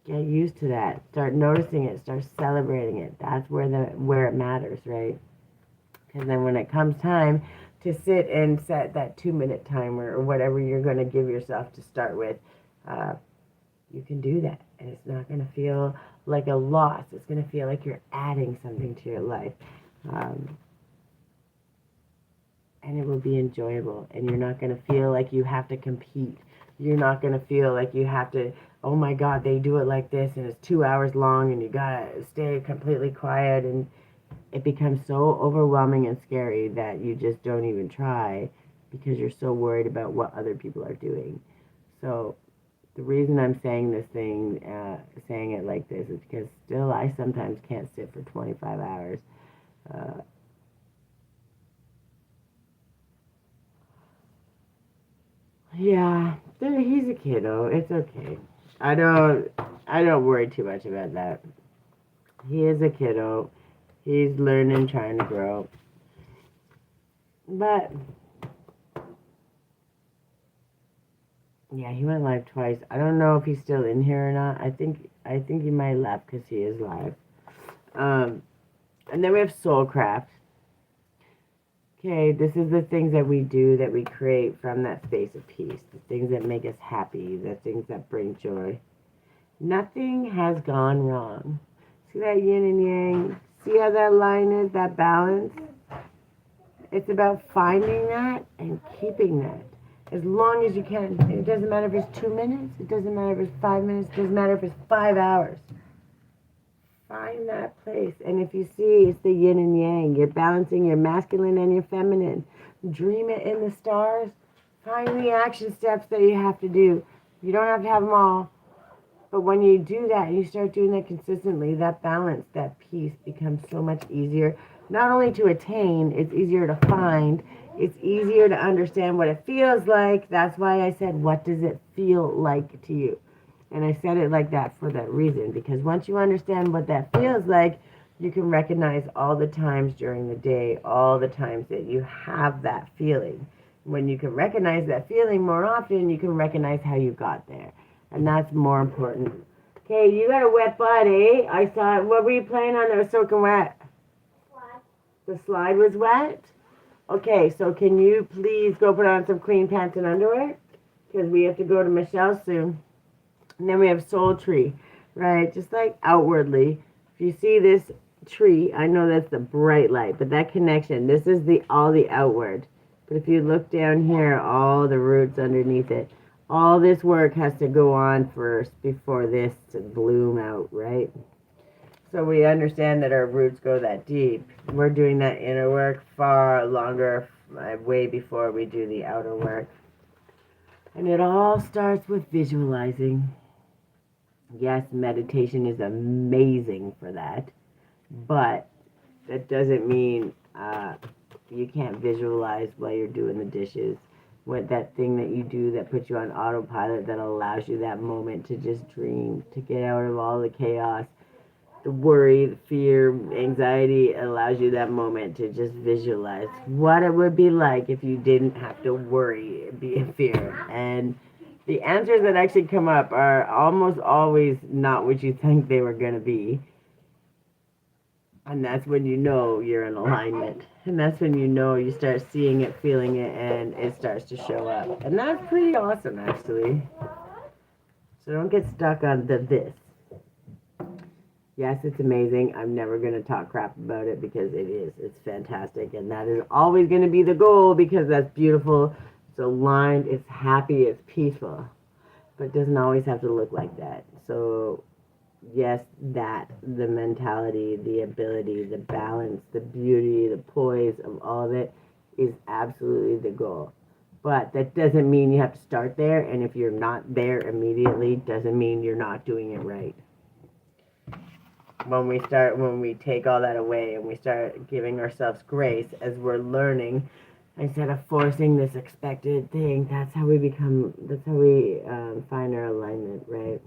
Get used to that. Start noticing it. Start celebrating it. That's where it matters, right? Because then when it comes time to sit and set that 2-minute timer or whatever you're going to give yourself to start with, you can do that. And it's not going to feel like a loss. It's going to feel like you're adding something to your life. And it will be enjoyable. And you're not going to feel like you have to compete. You're not going to feel like you have to, oh my God, they do it like this and it's 2 hours long and you got to stay completely quiet. And it becomes so overwhelming and scary that you just don't even try because you're so worried about what other people are doing. So the reason I'm saying this thing, saying it like this is because still I sometimes can't sit for 25 hours. Yeah, he's a kiddo. It's okay. I don't worry too much about that. He is a kiddo. He's learning, trying to grow. But yeah, he went live twice. I don't know if he's still in here or not. I think he might have left because he is live. And then we have Soulcraft. Okay, this is the things that we do, that we create from that space of peace. The things that make us happy. The things that bring joy. Nothing has gone wrong. See that yin and yang? See how that line is, that balance? It's about finding that and keeping that as long as you can. It doesn't matter if it's 2 minutes. It doesn't matter if it's 5 minutes. It doesn't matter if it's 5 hours. Find that place. And if you see it's the yin and yang, you're balancing your masculine and your feminine. Dream it in the stars. Find the action steps that you have to do. You don't have to have them all. But when you do that, you start doing that consistently, that balance, that peace becomes so much easier. Not only to attain, it's easier to find. It's easier to understand what it feels like. That's why I said, what does it feel like to you? And I said it like that for that reason. Because once you understand what that feels like, you can recognize all the times during the day, all the times that you have that feeling. When you can recognize that feeling more often, you can recognize how you got there. And that's more important. Okay, you got a wet butt, eh? I saw it. What were you playing on that was soaking wet? Slide. The slide was wet? Okay, so can you please go put on some clean pants and underwear? Because we have to go to Michelle soon. And then we have soul tree, right? Just like outwardly. If you see this tree, I know that's the bright light, but that connection, this is the all the outward. But if you look down here, all the roots underneath it, all this work has to go on first before this to bloom out, right? So we understand that our roots go that deep. We're doing that inner work far longer, way before we do the outer work. And it all starts with visualizing. Yes, meditation is amazing for that, but that doesn't mean you can't visualize while you're doing the dishes. What that thing that you do that puts you on autopilot that allows you that moment to just dream, to get out of all the chaos, the worry, the fear, anxiety allows you that moment to just visualize what it would be like if you didn't have to worry, be in fear. And the answers that actually come up are almost always not what you think they were going to be. And that's when you know you're in alignment. And that's when you know you start seeing it, feeling it, and it starts to show up. And that's pretty awesome, actually. So don't get stuck on the this. Yes, it's amazing. I'm never going to talk crap about it because it is. It's fantastic. And that is always going to be the goal because that's beautiful. It's aligned. It's happy. It's peaceful. But it doesn't always have to look like that. So, yes, that, the mentality, the ability, the balance, the beauty, the poise of all of it is absolutely the goal. But that doesn't mean you have to start there. And if you're not there immediately, doesn't mean you're not doing it right. When we take all that away and we start giving ourselves grace as we're learning instead of forcing this expected thing, that's how we find our alignment, right?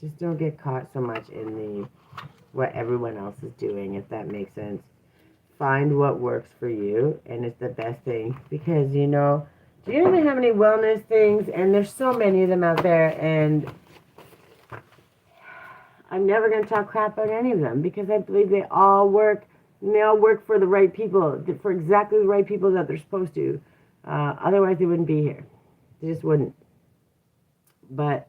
Just don't get caught so much in the what everyone else is doing, if that makes sense. Find what works for you, and it's the best thing because do you know how many wellness things, and there's so many of them out there, and I'm never going to talk crap about any of them because I believe they all work. And they all work for the right people, for exactly the right people that they're supposed to. Otherwise, they wouldn't be here. They just wouldn't. But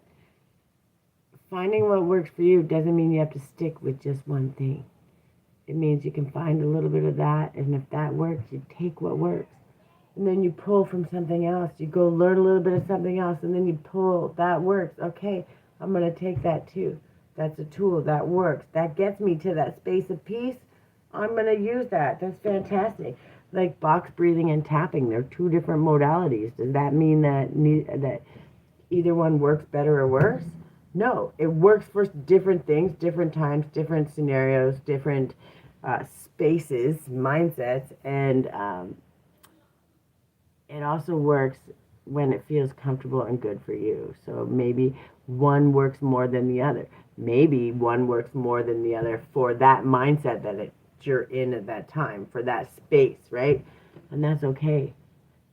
finding what works for you doesn't mean you have to stick with just one thing. It means you can find a little bit of that, and if that works, you take what works. And then you pull from something else. You go learn a little bit of something else, and then you pull. That works. Okay, I'm going to take that too. That's a tool. That works. That gets me to that space of peace. I'm going to use that. That's fantastic. Like box breathing and tapping, they're two different modalities. Does that mean that either one works better or worse? No, it works for different things, different times, different scenarios, different spaces, mindsets, and it also works when it feels comfortable and good for you. So maybe one works more than the other. Maybe one works more than the other for that mindset that you're in at that time, for that space, right? And that's okay.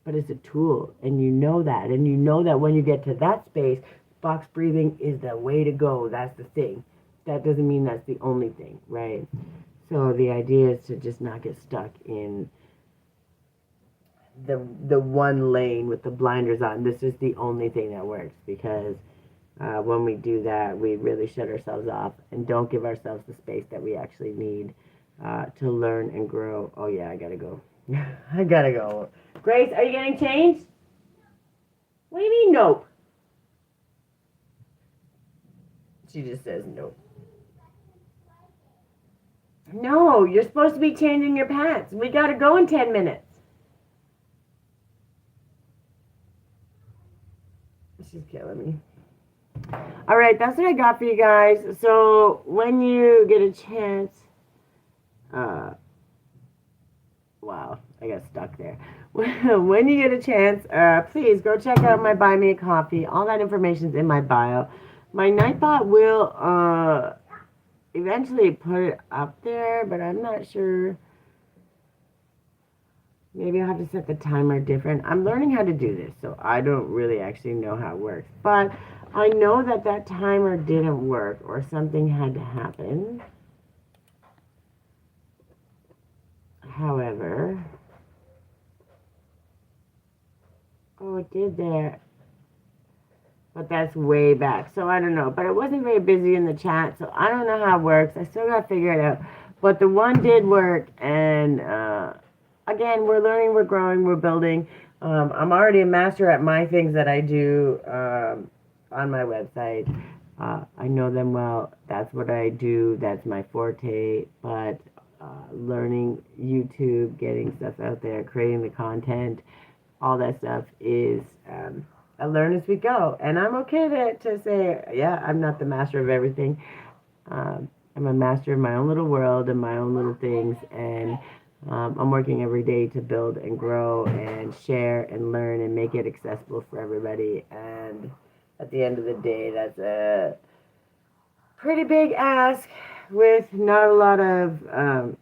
But it's a tool, and you know that. And you know that when you get to that space, box breathing is the way to go. That's the thing. That doesn't mean that's the only thing, right? So the idea is to just not get stuck in the one lane with the blinders on. This is the only thing that works because when we do that, we really shut ourselves off and don't give ourselves the space that we actually need to learn and grow. Oh yeah, I gotta go. I gotta go. Grace, are you getting changed? What do you mean nope? She just says nope. No, you're supposed to be changing your pants. We gotta go in 10 minutes. She's killing me. All right, that's what I got for you guys. So when you get a chance, wow, I got stuck there. When you get a chance, please go check out my Buy Me a Coffee. All that information's in my bio. My Nightbot will eventually put it up there, but I'm not sure. Maybe I'll have to set the timer different. I'm learning how to do this, so I don't really actually know how it works. But I know that that timer didn't work or something had to happen. However, oh, it did there. but that's way back. So I don't know. But it wasn't very busy in the chat, so I don't know how it works. I still got to figure it out. But the one did work, and again, we're learning, we're growing, we're building. I'm already a master at my things that I do on my website. I know them well. That's what I do. That's my forte. But learning YouTube, getting stuff out there, creating the content, all that stuff is I learn as we go. And I'm okay to say, yeah, I'm not the master of everything. I'm a master of my own little world and my own little things. And I'm working every day to build and grow and share and learn and make it accessible for everybody. And at the end of the day, that's a pretty big ask with not a lot of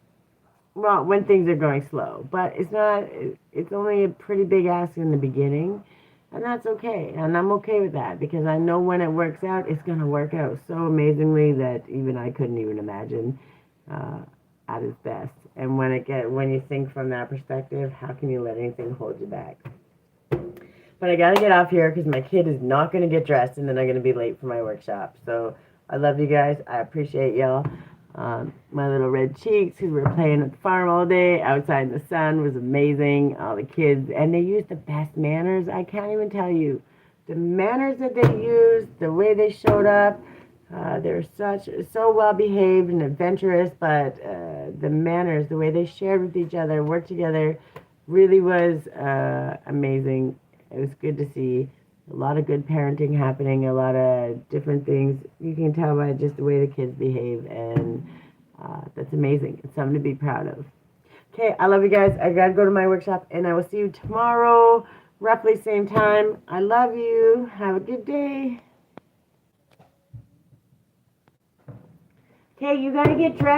well, when things are going slow, but it's not, it's only a pretty big ask in the beginning, and that's okay. And I'm okay with that because I know when it works out, it's going to work out so amazingly that even I couldn't even imagine uh, at its best. And when you think from that perspective, how can you let anything hold you back? But I got to get off here because my kid is not going to get dressed and then I'm going to be late for my workshop. So I love you guys. I appreciate y'all. My little red cheeks who were playing at the farm all day outside in the sun was amazing. All the kids, and they used the best manners. I can't even tell you. The manners that they used, the way they showed up, they're so well behaved and adventurous, but the manners, the way they shared with each other, worked together, really was amazing. It was good to see a lot of good parenting happening, a lot of different things. You can tell by just the way the kids behave, and that's amazing. It's something to be proud of. Okay, I love you guys. I gotta go to my workshop, and I will see you tomorrow, roughly same time. I love you. Have a good day. Okay, you gotta get dressed.